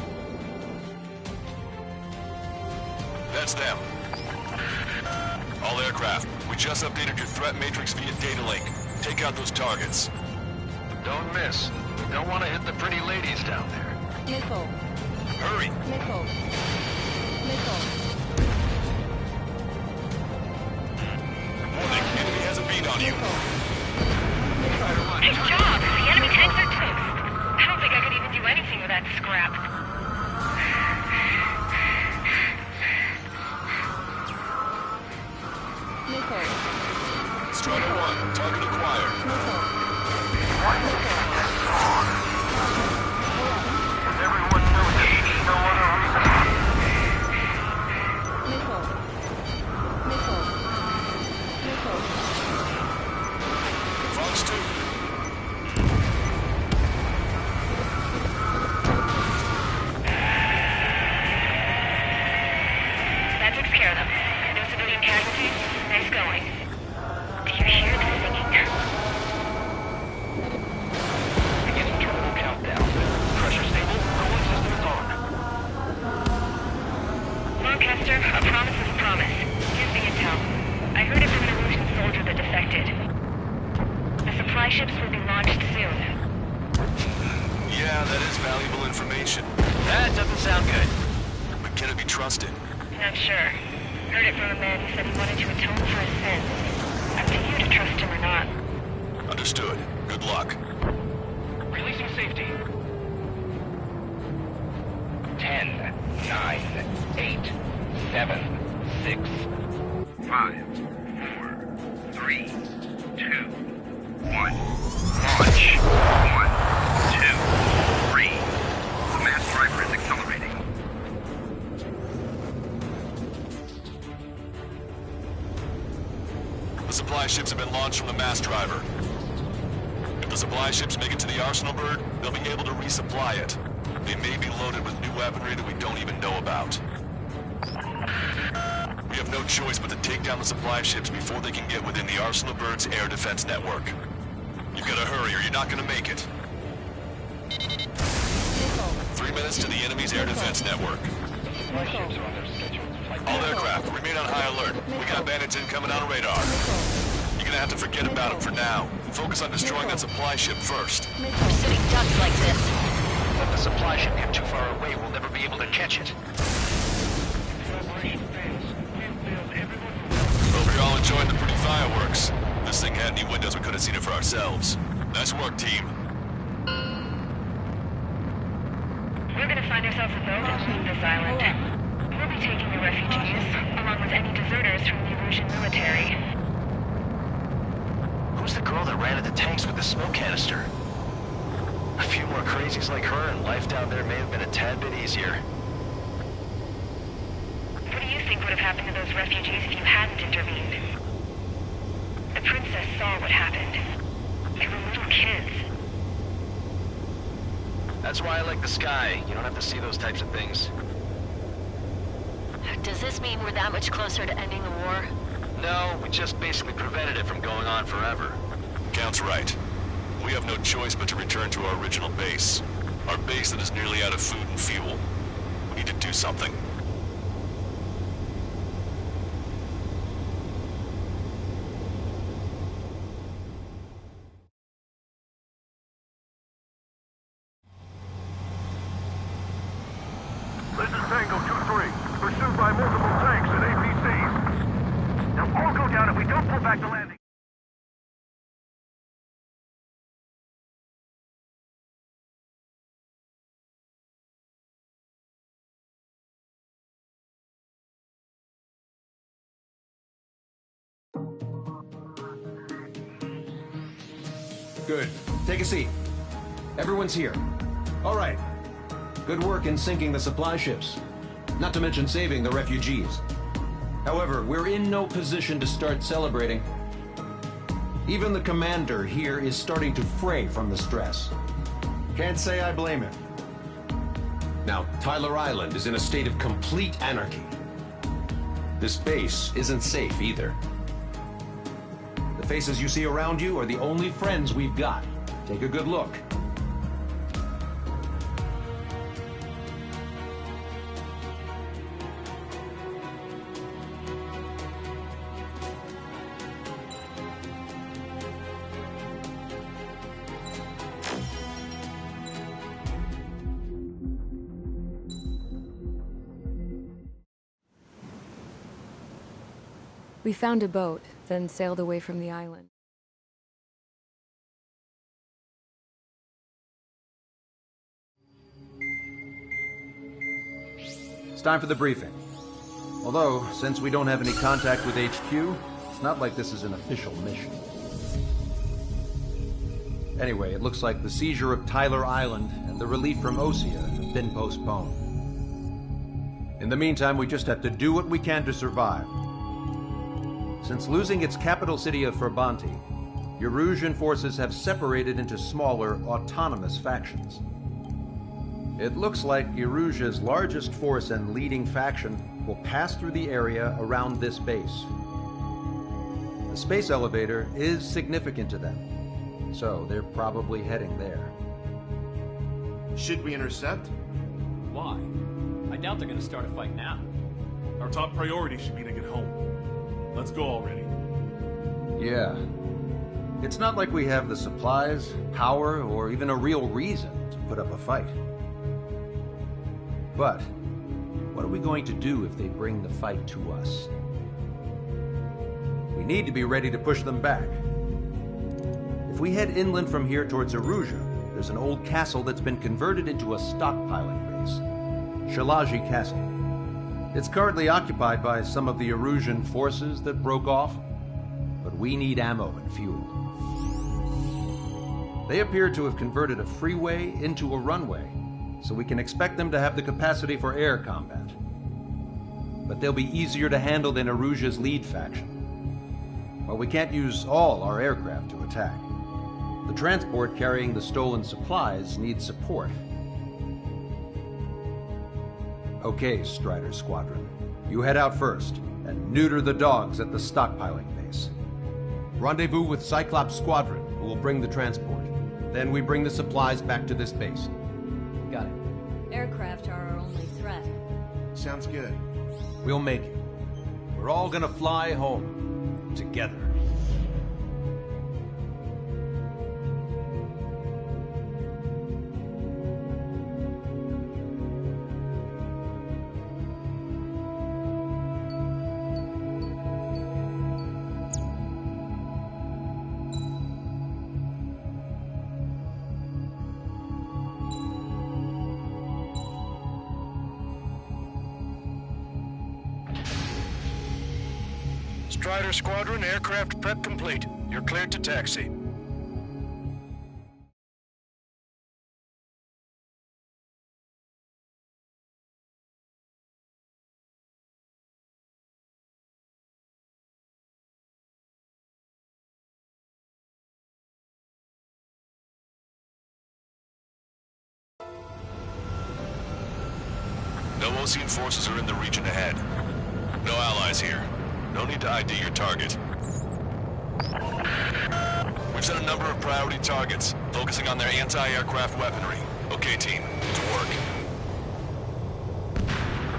That's them. All aircraft, we just updated your threat matrix via data link. Take out those targets. Don't miss. We don't want to hit the pretty ladies down there. Missile. Hurry! Missile. Missile. Warning, enemy has a beat on you. Nice job! The enemy tanks are toast. I don't think I could even do anything with that scrap. Missile. Strider 1, target acquired. Everyone knows it. No other reason. Missile. Missile. Missile. Fox 2. That takes care of them. No civilian casualties. Nice going. Do you hear the singing? Beginning terminal countdown. Pressure stable. Cooling systems on. Lancaster, a promise is a promise. Here's the intel. I heard it from an Illusion soldier that defected. The supply ships will be launched soon. Yeah, that is valuable information. That doesn't sound good. But can it be trusted? Not sure. Heard it from a man who said he wanted to atone for his sins. Up to you to trust him or not. Understood. Good luck. Releasing safety. 10, 9, 8, 7, 6, 5, 4, 3, 2, 1. Launch. 1, 2, 3. The mass driver is accelerating. The supply ships have been launched from the mass driver. If the supply ships make it to the Arsenal Bird, they'll be able to resupply it. They may be loaded with new weaponry that we don't even know about. We have no choice but to take down the supply ships before they can get within the Arsenal Bird's air defense network. You've got to hurry or you're not going to make it. 3 minutes to the enemy's air defense network. All aircraft, remain on high alert. We got bandits incoming on radar. You're gonna have to forget about them for now. Focus on destroying that supply ship first. We're sitting ducks like this. If the supply ship gets too far away, we'll never be able to catch it. Hope you're all enjoying the pretty fireworks. any windows, we could have seen it for ourselves. Nice work, team. We're gonna find ourselves a boat and leave this island. We'll be taking the refugees, along with any deserters from the Erusian military. Who's the girl that ran at the tanks with the smoke canister? A few more crazies like her and life down there may have been a tad bit easier. What do you think would have happened to those refugees if you hadn't intervened? The princess saw what happened. They were little kids. That's why I like the sky. You don't have to see those types of things. Does this mean we're that much closer to ending the war? No, we just basically prevented it from going on forever. Count's right. We have no choice but to return to our original base. Our base that is nearly out of food and fuel. We need to do something. This is Tango 2-3, pursued by multiple tanks and APCs. They'll all go down if we don't pull back the landing. Good. Take a seat. Everyone's here. All right. Good work in sinking the supply ships. Not to mention saving the refugees. However, we're in no position to start celebrating. Even the commander here is starting to fray from the stress. Can't say I blame him. Now, Tyler Island is in a state of complete anarchy. This base isn't safe either. The faces you see around you are the only friends we've got. Take a good look. We found a boat, then sailed away from the island. It's time for the briefing. Although, since we don't have any contact with HQ, it's not like this is an official mission. Anyway, it looks like the seizure of Tyler Island and the relief from Osea have been postponed. In the meantime, we just have to do what we can to survive. Since losing its capital city of Ferbanti, Erusian forces have separated into smaller, autonomous factions. It looks like Erusia's largest force and leading faction will pass through the area around this base. The space elevator is significant to them, so they're probably heading there. Should we intercept? Why? I doubt they're gonna start a fight now. Our top priority should be to get home. Let's go already. Yeah. It's not like we have the supplies, power, or even a real reason to put up a fight. But what are we going to do if they bring the fight to us? We need to be ready to push them back. If we head inland from here towards Erusia, there's an old castle that's been converted into a stockpiling base. Shalaji Castle. It's currently occupied by some of the Erusian forces that broke off, but we need ammo and fuel. They appear to have converted a freeway into a runway, so we can expect them to have the capacity for air combat. But they'll be easier to handle than Erusia's lead faction. While we can't use all our aircraft to attack, the transport carrying the stolen supplies needs support. Okay, Strider Squadron. You head out first, and neuter the dogs at the stockpiling base. Rendezvous with Cyclops Squadron, who will bring the transport. Then we bring the supplies back to this base. Got it. Aircraft are our only threat. Sounds good. We'll make it. We're all gonna fly home. Together. Strider Squadron, aircraft prep complete. You're cleared to taxi. No Osean forces are in the region ahead. No allies here. No need to ID your target. We've set a number of priority targets, focusing on their anti-aircraft weaponry. Okay, team, to work.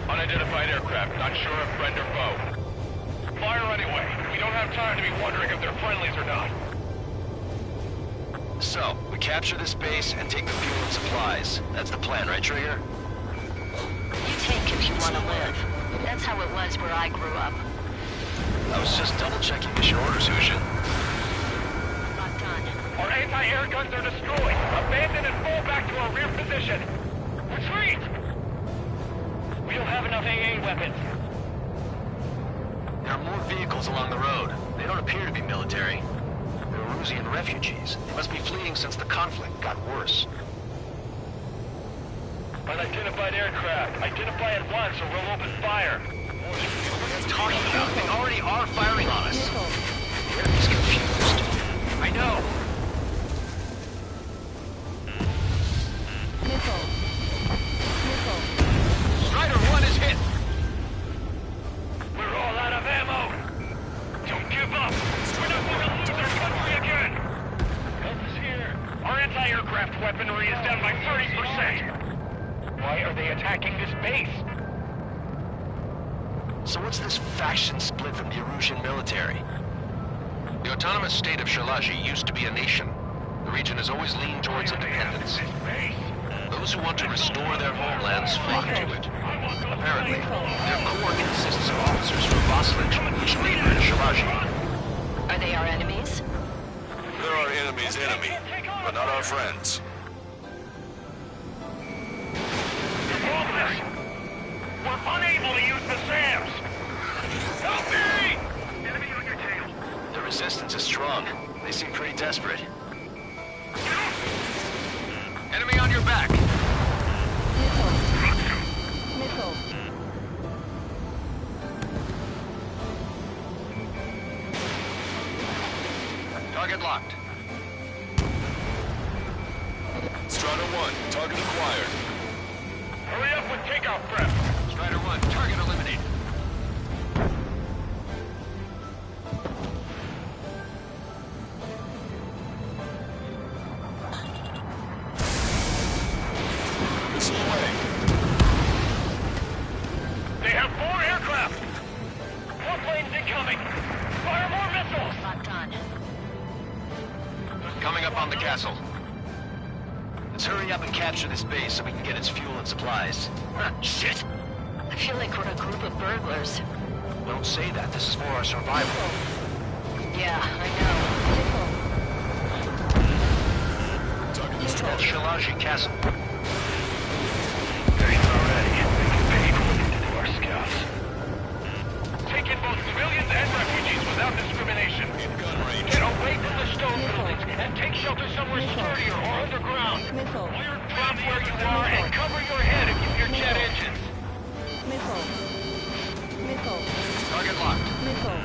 Unidentified aircraft, not sure if friend or foe. Fire anyway. We don't have time to be wondering if they're friendlies or not. So, we capture this base and take the fuel and supplies. That's the plan, right, Trigger? You take if you want to live. That's how it was where I grew up. I was just double-checking mission orders, Hushin. Not done. Our anti-air guns are destroyed. Abandon and fall back to our rear position. Retreat! We don't have enough AA weapons. There are more vehicles along the road. They don't appear to be military. They're Erusian refugees. They must be fleeing since the conflict got worse. Unidentified aircraft. Identify at once or we'll open fire. What are you talking about? They already are firing on us. The enemy's confused. I know. Missile. Missile. Strider 1 is hit. We're all out of ammo. Don't give up. We're not going to lose our country again. Help is here. Our anti-aircraft weaponry is down by 30%. Why are they attacking this base? So what's this faction split from the Erusian military? The autonomous state of Shalaji used to be a nation. The region has always leaned towards independence. Those who want to restore their homelands flock to it. Apparently, their core consists of officers from Vaslin, which leader in Shalaji. Are they our enemies? They're our enemy's enemy, but not our friends. We're unable to use the SAMs! Help me! Enemy on your tail. The resistance is strong. They seem pretty desperate. Enemy on your back! Missile. Missile. Target locked. Strider 1, target acquired. Hurry up with takeoff prep! Strider 1, target eliminated. Missile away. They have 4 aircraft! More planes incoming! Fire more missiles! Not done. Coming up on the castle. Let's hurry up and capture this base so we can get its fuel and supplies. Shit! I feel like we're a group of burglars. Don't say that. This is for our survival. Yeah, I know. It's called Shalaji Castle. Stations are ready. They can pay according to our scouts. Take in both civilians and refugees without discrimination. Get away from the stone buildings and take shelter somewhere sturdier or underground. Missile. Drop where you are and cover your head if you hear jet engines. Missile. Missile. Target locked. Missile.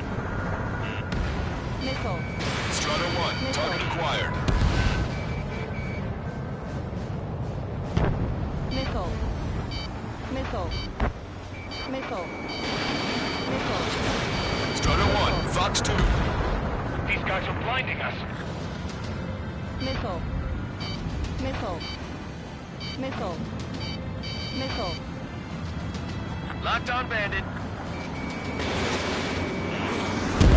Missile. Strider 1, target acquired. Missile. Missile. Missile. Missile. Strider 1, Fox 2. These guys are blinding us. Missile. Missile. Missile. Missile. Locked on, Bandit.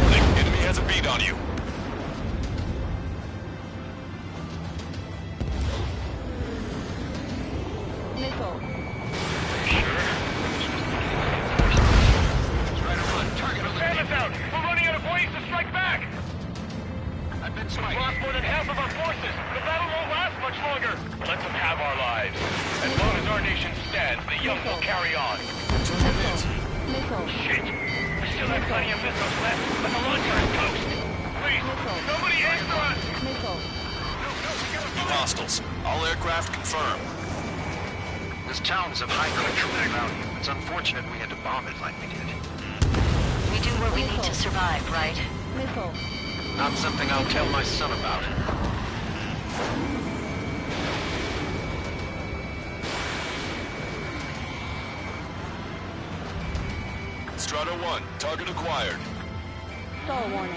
Warning, enemy has a bead on you. Missile. Strider 1, target eliminated. Sam is out. We're running out of ways to strike back. I've been spiked. We've lost more than half of our forces. The battle won't last much longer. Let them have our lives. As long as our nation stands, the young will carry on. Missile. Shit. The still have plenty of missiles left, but the launcher is toast. Please, somebody answer us! Missile. Hostiles. All aircraft confirmed. This town's of high cultural value. It's unfortunate we had to bomb it like we did. We do what we need to survive, right? Missile. Not something I'll tell my son about. Strata 1, target acquired. Stall warning.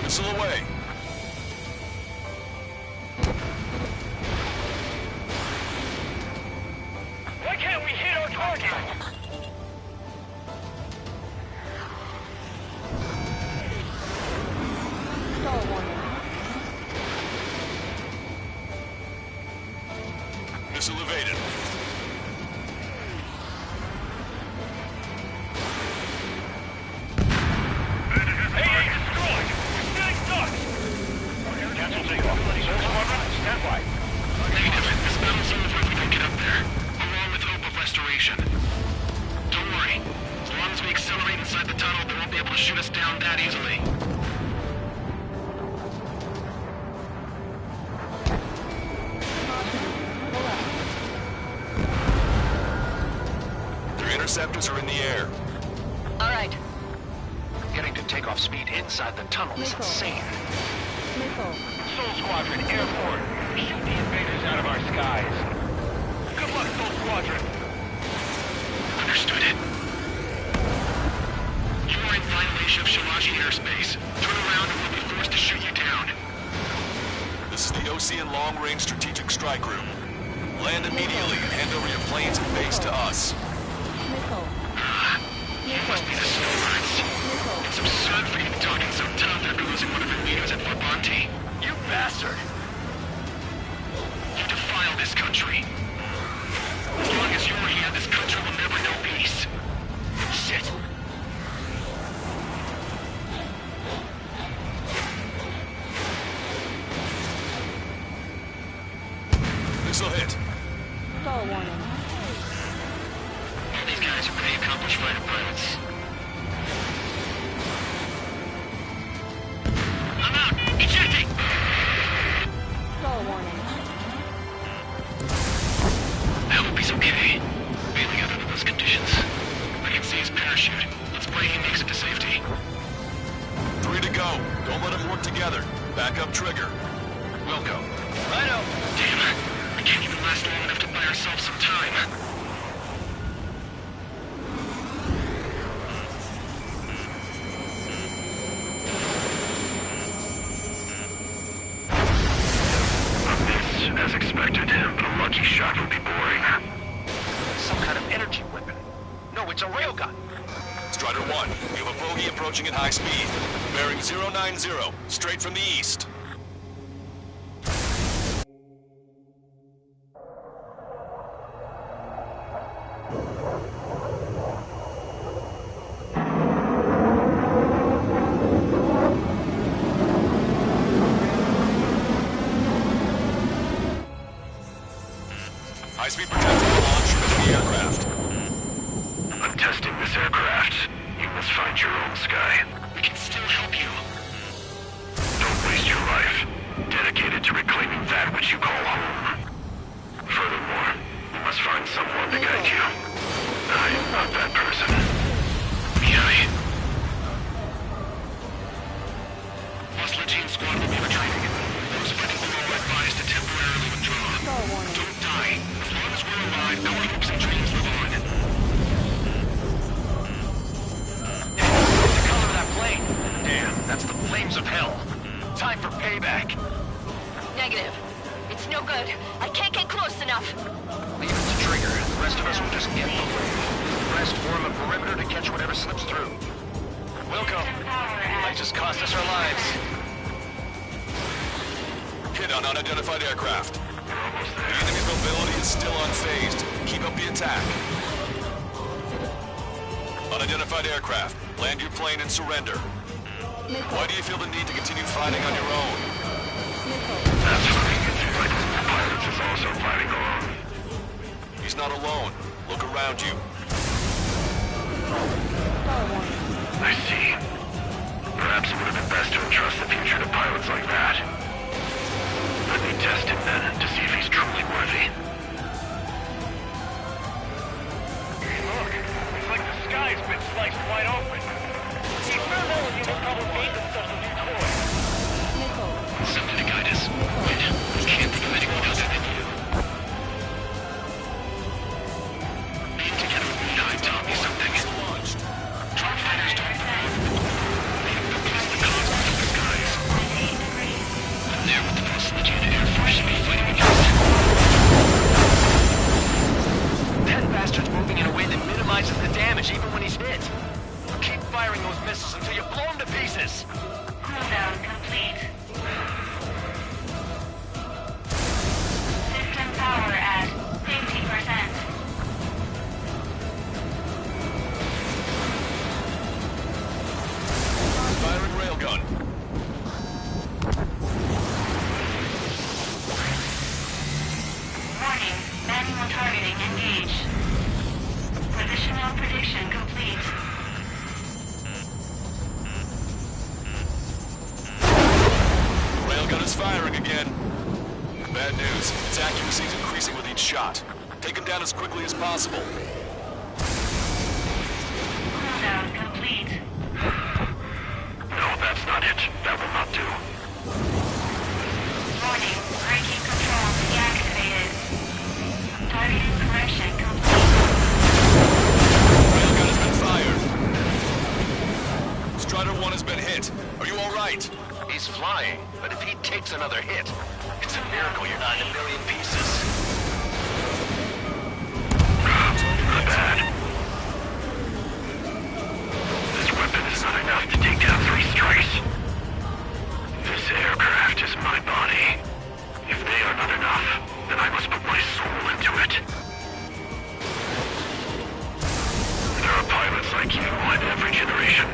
Missile away. Why can't we hit our target? Stall warning. Missile evaded. AA destroyed! We're getting stuck! Cancel takeoff. Soul Squadron, stand by. Negative. This battle zone's where we can get up there, along with hope of restoration. Don't worry. As long as we accelerate inside the tunnel, they won't be able to shoot us down that easily. Their interceptors are in the air. All right. Getting to takeoff speed inside the tunnel is insane. Missile. Soul Squadron, airborne. Shoot the invaders out of our skies. Good luck, Soul Squadron. Understood it. You are in violation of Shalaji airspace. Turn around and we'll be forced to shoot you down. This is the Ocean Long Range Strategic Strike Group. Land immediately and hand over your planes and base to us. Missile. You must be the Snowbirds. It's absurd for you to be talking so tough after losing one of your leaders at Fort Monty. You bastard! You defile this country. As long as you're here, this country will never know peace. Shit. Missile hit. Stall warning. All these guys are pretty accomplished fighter pilots. I'm out! Ejecting! Stall warning. I hope he's okay. Bailing out under those conditions. I can see his parachute. Let's pray he makes it to safety. 3 to go. Don't let them work together. Back up trigger. We'll go. Righto. Damn, we can't even last long enough to buy ourselves some time. As expected, but a lucky shot would be boring. Some kind of energy weapon. No, it's a railgun. Strider 1, we have a bogey approaching at high speed. Bearing 090, straight from the east. High-speed protector will launch from the aircraft. I'm testing this aircraft. You must find your own sky. We can still help you. Don't waste your life. Dedicated to reclaiming that which you call home. Furthermore, you must find someone to guide you. I am not that person. Mihai. Boss Legion squad will be retreating. Those fighting below are advised to temporarily withdraw. Don't die. As long as we're alive, our hopes and dreams live on. What's the color of that plane? Damn, that's the flames of hell. Time for payback. Negative. It's no good. I can't get close enough. Leave it to Trigger. The rest of us will just get in the way. The rest form a perimeter to catch whatever slips through. Wilco, might just cost us our lives. Hit on unidentified aircraft. The enemy's mobility is still unfazed. Keep up the attack. Unidentified aircraft. Land your plane and surrender. Why do you feel the need to continue fighting on your own? That's funny. It seems like this pilot is also fighting alone. He's not alone. Look around you. I see. Perhaps it would have been best to entrust the future to pilots like that. Let me test him then, to see if he's truly worthy. Hey, look. It's like the sky's been sliced wide open. See, experimental units probably made themselves a new toy. Something to guide us. Wait, I can't think of anyone other than you. Being together with Nine taught me something. Drone fighters don't move. They have focused the cosmos of the skies. I'm there with the facility and Air Force should be fighting against it. That bastard's moving in a way that minimizes the damage even when he's hit. Keep firing those missiles until you blow them to pieces. Cooldown complete. System power at 50%. Firing railgun. Warning, manual targeting engaged. Positional prediction complete. Railgun is firing again. Bad news. Its accuracy is increasing with each shot. Take him down as quickly as possible. Cooldown complete. No, that's not it. That will not do. Warning, braking control deactivated. Targeting correction complete. Railgun has been fired. Strider 1 has been hit. Are you all right? He's flying, but if he takes another hit, it's a miracle you're not in a million pieces. Not bad. This weapon is not enough to take down 3 strikes. This aircraft is my body. If they are not enough, then I must put my soul into it. There are pilots like you in every generation,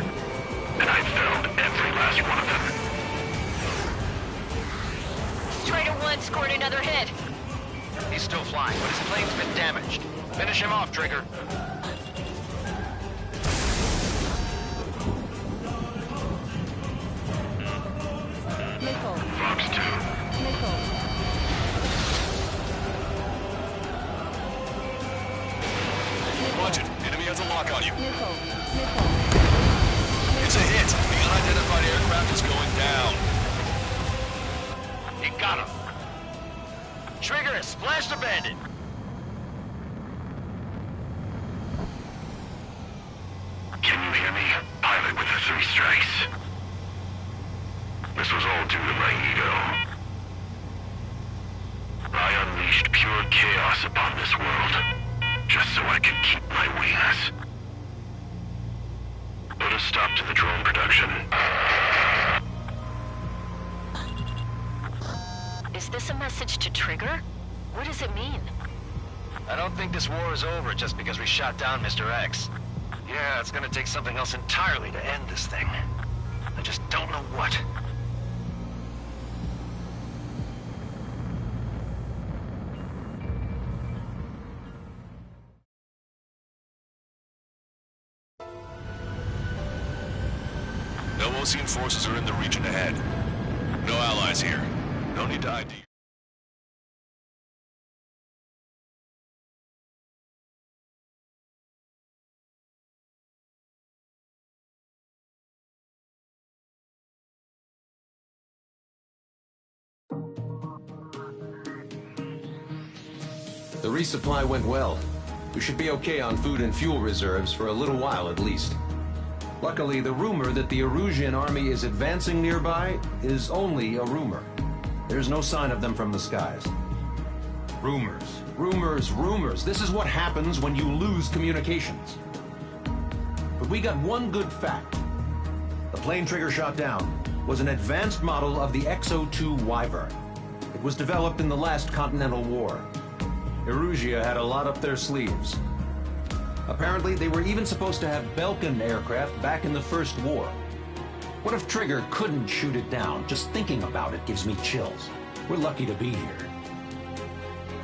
and I've found every last one of them. Strider 1 scored another hit. He's still flying, but his plane's been damaged. Finish him off, Trigger. Missile. Fox 2. Missile. Watch it. Enemy has a lock on you. Missile. Missile. It's a hit. The unidentified aircraft is going down. You got him. Trigger, splash the bandit. Can you hear me? Pilot with the 3 strikes. This was all due to my ego. I unleashed pure chaos upon this world, just so I could keep my wings. Put a stop to the drone production. Is this a message to Trigger? What does it mean? I don't think this war is over just because we shot down Mr. X. Yeah, it's gonna take something else entirely to end this thing. I just don't know what. No Osean forces are in the region ahead. No allies here. No need to ID. The resupply went well. We should be okay on food and fuel reserves for a little while at least. Luckily, the rumor that the Erusian army is advancing nearby is only a rumor. There's no sign of them from the skies. Rumors, rumors, rumors. This is what happens when you lose communications. But we got one good fact. The plane Trigger shot down was an advanced model of the XO-2 Wyvern. It was developed in the last Continental War. Erusia had a lot up their sleeves. Apparently, they were even supposed to have Belkin aircraft back in the First War. What if Trigger couldn't shoot it down? Just thinking about it gives me chills. We're lucky to be here.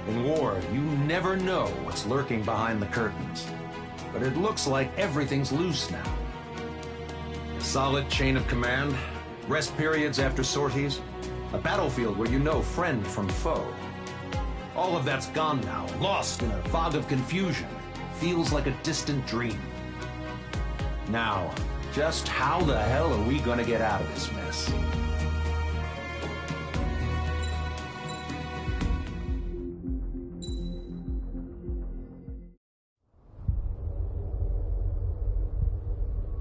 In war, you never know what's lurking behind the curtains. But it looks like everything's loose now. Solid chain of command, rest periods after sorties, a battlefield where you know friend from foe. All of that's gone now, lost in a fog of confusion. Feels like a distant dream. Now, just how the hell are we gonna get out of this mess?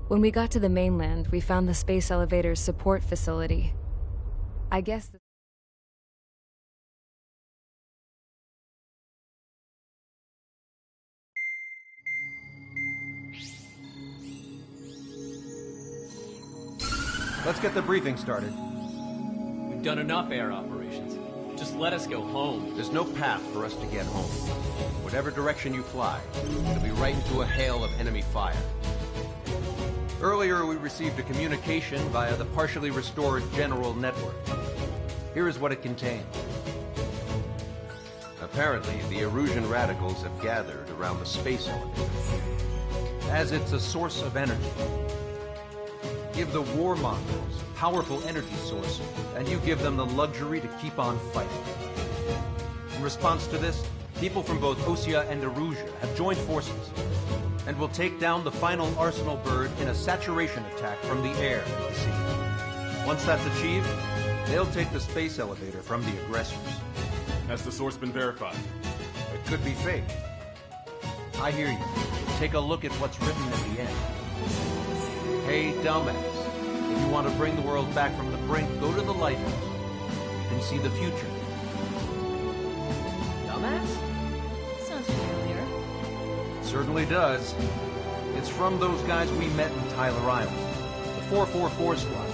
When we got to the mainland, we found the space elevator's support facility. I guess... Let's get the briefing started. We've done enough air operations. Just let us go home. There's no path for us to get home. Whatever direction you fly, it'll be right into a hail of enemy fire. Earlier, we received a communication via the partially restored General Network. Here is what it contained. Apparently, the Erusian radicals have gathered around the space elevator, as it's a source of energy. Give the warmongers a powerful energy source, and you give them the luxury to keep on fighting. In response to this, people from both Osea and Erusia have joined forces, and will take down the final Arsenal bird in a saturation attack from the air to the sea. Once that's achieved, they'll take the space elevator from the aggressors. Has the source been verified? It could be fake. I hear you. Take a look at what's written at the end. Hey, dumbass. If you want to bring the world back from the brink, go to the lighthouse. You can see the future. Dumbass? Sounds familiar. Certainly does. It's from those guys we met in Tyler Island, the 444 Squad.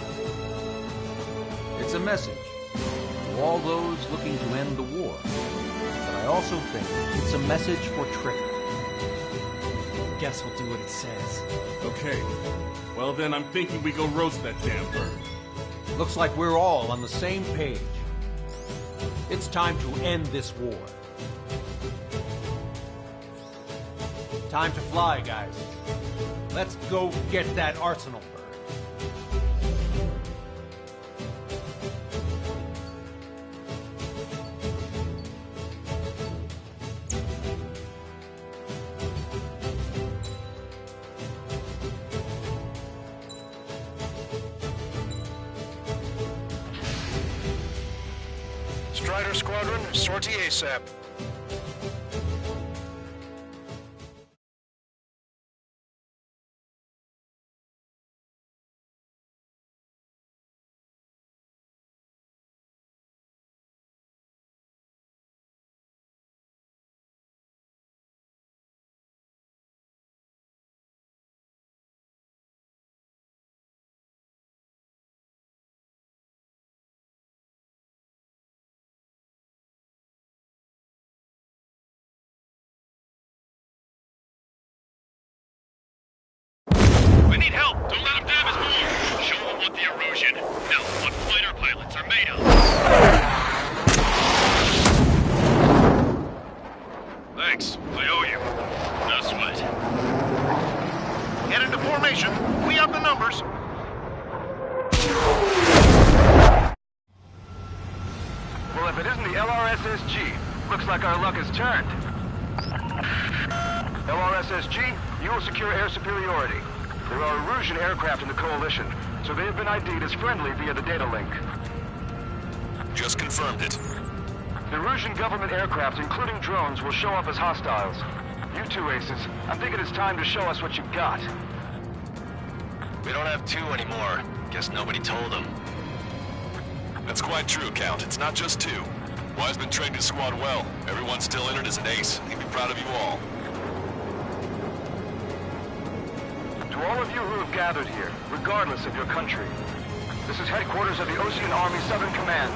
It's a message to all those looking to end the war. But I also think it's a message for Trigger. Guess we'll do what it says. Okay. Well then, I'm thinking we go roast that damn bird. Looks like we're all on the same page. It's time to end this war. Time to fly, guys. Let's go get that Arsenal bird. Strider Squadron, sortie ASAP. We need help! Don't let them damage more! Show them what the Erusian, no, what fighter pilots are made of! Thanks, I owe you. No sweat. Get into formation. We up the numbers. Well, if it isn't the LRSSG, looks like our luck has turned. LRSSG, you will secure air superiority. There are Erusian aircraft in the Coalition, so they have been ID'd as friendly via the data link. Just confirmed it. The Erusian government aircraft, including drones, will show up as hostiles. You two aces, I'm thinking it's time to show us what you've got. We don't have two anymore. Guess nobody told them. That's quite true, Count. It's not just two. Wiseman trained his squad well. Everyone still entered as an ace. He'd be proud of you all. To all of you who have gathered here, regardless of your country, this is headquarters of the Osean Army Southern Command.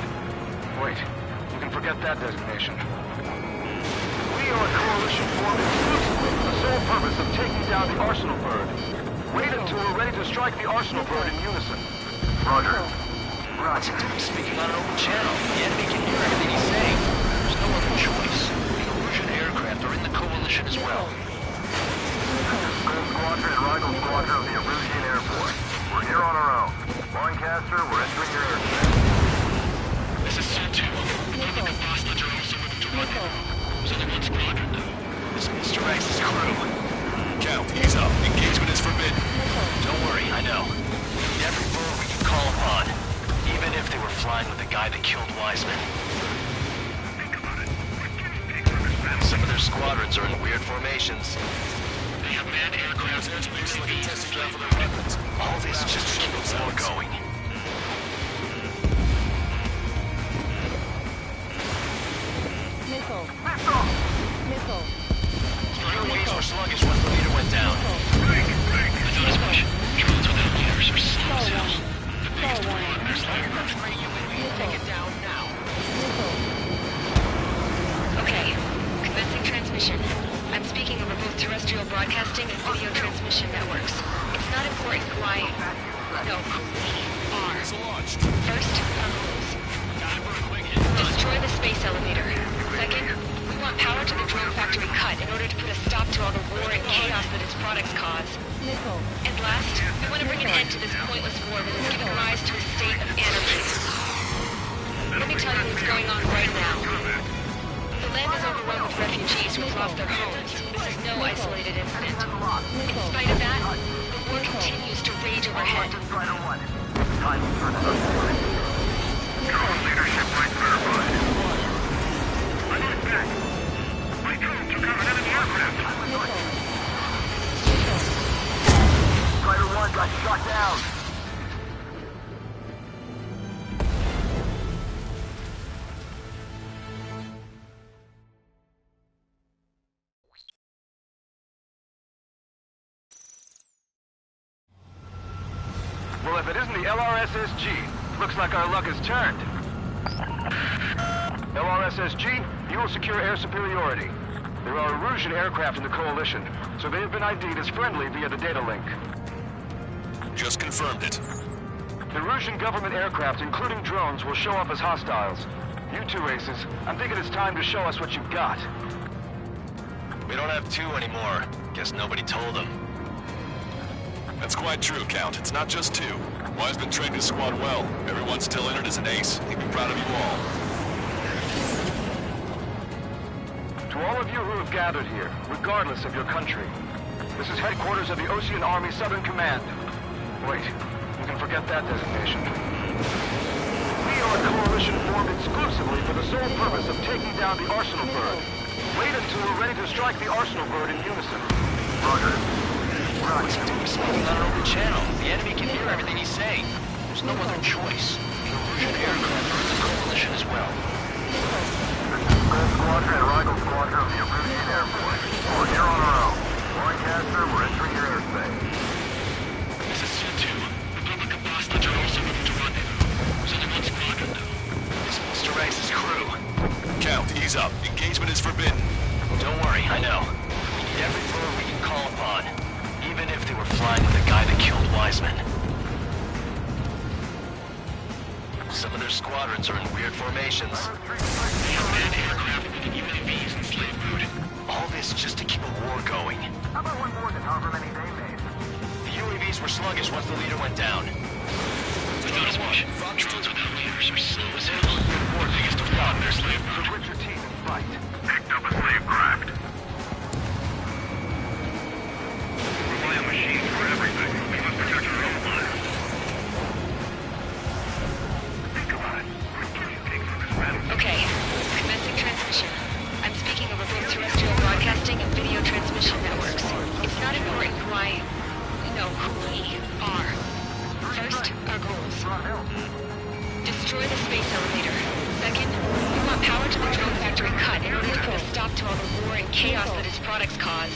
Wait, you can forget that designation. We are a coalition formed exclusively for the sole purpose of taking down the Arsenal bird. Wait until we're ready to strike the Arsenal bird in unison. Roger. Roger. Speaking on an open channel. The enemy can hear everything he's saying. There's no other choice. The Erusian aircraft are in the coalition as well. Gold Squadron and Rigel Squadron of the Erusian Air Force. We're here on Broadcaster, we're entering your airspace. This is C2. Republic of Boston are also withdrawn. There's only one squadron, though. This is Mr. X's crew. Count, ease up. Engagement is forbidden. Don't worry, I know. We need every bird we can call upon, even if they were flying with the guy that killed Wiseman. Some of their squadrons are in weird formations. They have manned aircraft and UAVs Testing ground for their weapons. All this just to keep the war going. Missile. Missile. UAVs were sluggish once the leader went down. I thought as much. Drones without leaders are slow as hell. The biggest one on their side. Take it down now. Okay, commencing transmission. I'm speaking over both terrestrial broadcasting and video transmission networks. It's not important who I... No, who we are. First, our rules. Destroy the space elevator. Second, we want power to the drone factory cut in order to put a stop to all the war and chaos that its products cause. And last, we want to bring an end to this pointless war that is giving rise to a state of anarchy. Let me tell you what's going on right now. The land is overrun with refugees who have lost their homes. This is no isolated incident. In spite of that, the war continues to rage overhead. Leadership right verified. I need it back. My drone took out an enemy aircraft. Fighter 1 got shot down. Well, if it isn't the LRSSG, looks like our luck has turned. LRSSG, you will secure air superiority. There are Erusian aircraft in the Coalition, so they have been ID'd as friendly via the data link. Just confirmed it. The Erusian government aircraft, including drones, will show up as hostiles. You two aces, I'm thinking it's time to show us what you've got. We don't have two anymore. Guess nobody told them. That's quite true, Count. It's not just two. Wiseman trained his squad well. Everyone's still entered as an ace. He'd be proud of you all. To all of you who have gathered here, regardless of your country, this is headquarters of the Osean Army Southern Command. Wait, you can forget that designation. We are a coalition formed exclusively for the sole purpose of taking down the Arsenal Bird. Wait until we're ready to strike the Arsenal Bird in unison. Roger. What's he doing speaking on an open channel? The enemy can hear everything he's saying. There's no other choice. The Erusian aircraft are in the coalition as well. Gold Squadron and Rigel Squadron of the Erusian Air Force. We're here on our own. Broadcaster, we're entering your airspace. This is C2. Republic of Boston are also moving to rendezvous. There's only one squadron, though. This is Mr. X's crew. Count, ease up. Engagement is forbidden. Don't worry, I know. We need every bird we can call upon, even if they were flying with the guy that killed Wiseman. Some of their squadrons are in weird formations. They have manned aircraft with UAVs in slave mode. All this just to keep a war going. How about one more than however many they made? The UAVs were sluggish once the leader went down. I thought as much. Drones without leaders are slow as hell. War biggest to flop their slave mode. Quit your team and fight. Picked up a slave craft. Rely on machines for everything. We must protect our own lives. Think about it. What can you take from this battle? Okay, commencing transmission. I'm speaking over both terrestrial broadcasting and video transmission networks. It's not important who I... No, who we are. First, our goals. Destroy the space elevator. Second, we want power to the drone factory cut in order to put a stop to all the war and chaos that its products cause.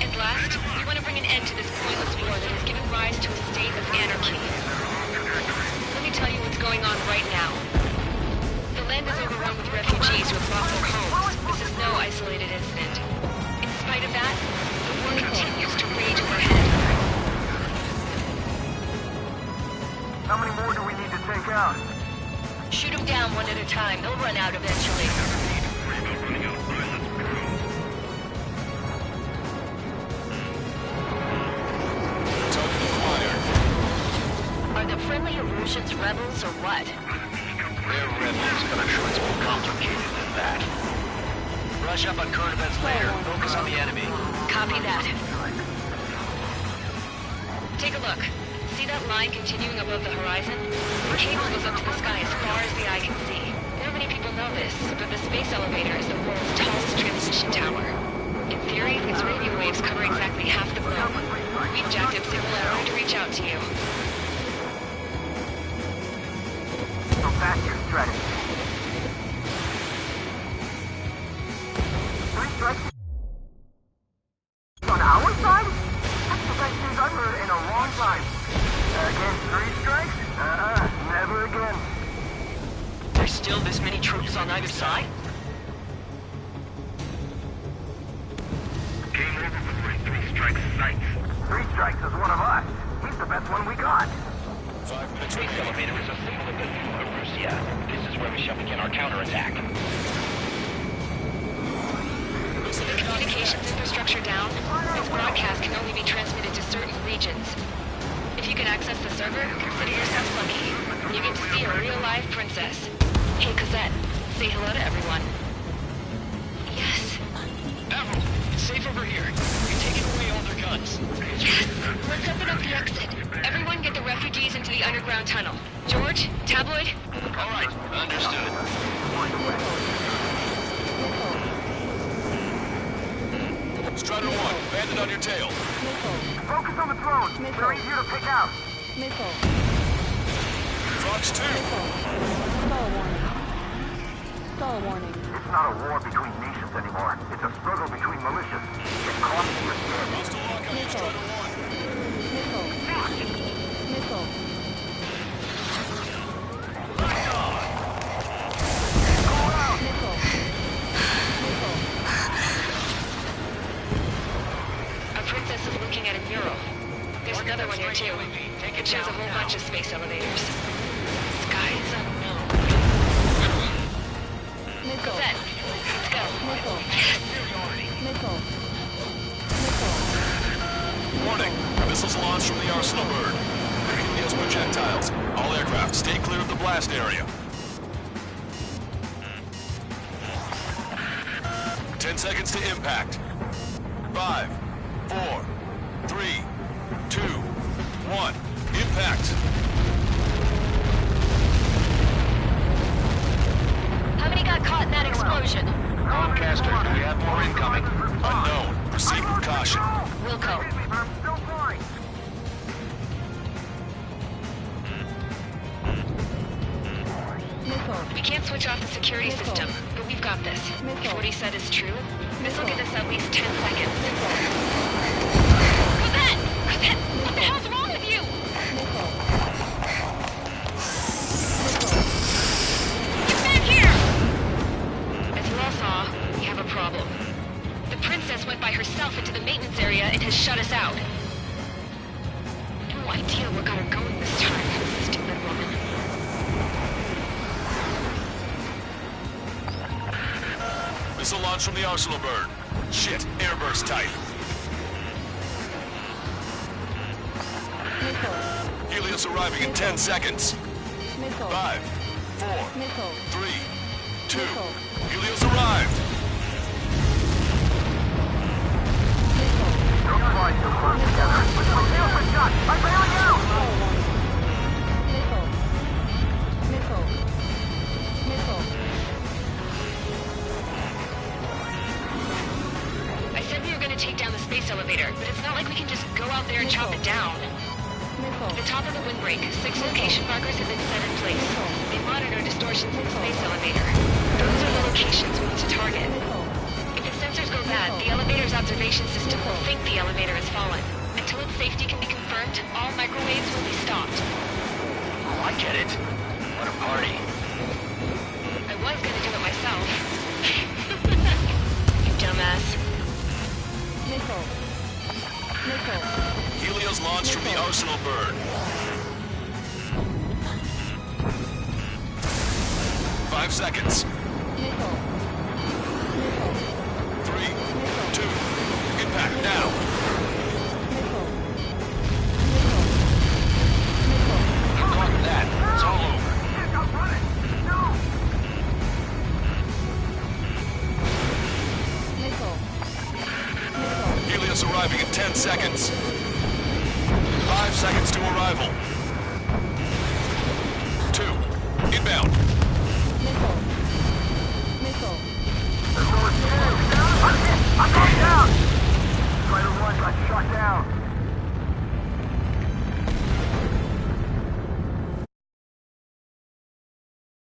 And last, we want to bring an end to this pointless war that is giving rise to a state of anarchy. Let me tell you what's going on right now. The land is overrun with refugees who have lost their homes. This is no isolated incident. In spite of that, the war continues to rage overhead. How many more do we need to take out? Shoot them down one at a time. They'll run out eventually. Are the friendly Erusians rebels or what? They're rebels, but I'm sure it's more complicated than that. Brush up on current events later. Focus on the enemy. Copy that. Take a look. See that line continuing above the horizon? The cable goes up to the sky as far as the eye can see. Not many people know this, but the space elevator is the world's tallest transmission tower. In theory, its radio waves cover exactly half the globe. We've jacked up signal in order to reach out to you. So back your strategy. 3 strikes on our side? That's the best news I've heard in a long time. Against 3 strikes? Never again. There's still this many troops on either side? Game over before 3 strikes sights. 3 strikes is one of us. He's the best one we got. The space elevator is a symbol of the new Erusia. This is where we shall begin our counterattack. The communications infrastructure down. This broadcast can only be transmitted to certain regions. If you can access the server, consider yourself lucky. You get to see a real-life princess. Hey, Cosette, say hello to everyone. Yes. Avril, it's safe over here. We're taking away all their guns. Yes. Let's open up the exit. Everyone get the refugees into the underground tunnel. George, Tabloid? All right, understood. Strider 1, bandit on your tail. Focus on the drone. They're easier to pick out. Fox 2. Stall warning. It's not a war between nations anymore. It's a struggle between militias. Get caught and you're dead. Hostile lockout on Strider 1. Missile. A princess is looking at a mural. There's another one here too. It shows a whole bunch of space elevators. Skies unknown. Cosette, let's go. Missile. Warning, missiles launched from the Arsenal bird. They're Helios projectiles. All aircraft, stay clear of the blast area. 10 seconds to impact. 5, 4, 3, 2, 1. Impact. How many got caught in that explosion? Comcaster, do we have more incoming? Unknown. Proceed with caution. Wilco. I'm still flying. We can't switch off the security system, but we've got this. If what he said is true, this will give us at least 10 seconds. Cosette! Cosette! What the hell's wrong with you? Get back here! As you all saw, we have a problem. The princess went by herself into the maintenance area and has shut us out. No idea what got her going this time, stupid woman. Missile launch from the Arsenal bird. Shit, airburst tight. Helios arriving in 10 seconds. 5, 4, 3, 2. Helios arrived. Don't fly too close together. I'm bailing out. I said we were going to take down the space elevator, but it's not like we can just go out there and chop it down. At the top of the windbreak, 6 location markers have been set in place. They monitor distortions in the space elevator. Those are the locations we need to target. If its sensors go bad, the elevator's observation system will think the elevator has fallen. Until its safety can be confirmed, all microwaves will be stopped. Oh, I get it. What a party. I was going to do it myself. You dumbass. Helios launched from the Arsenal bird. 5 seconds.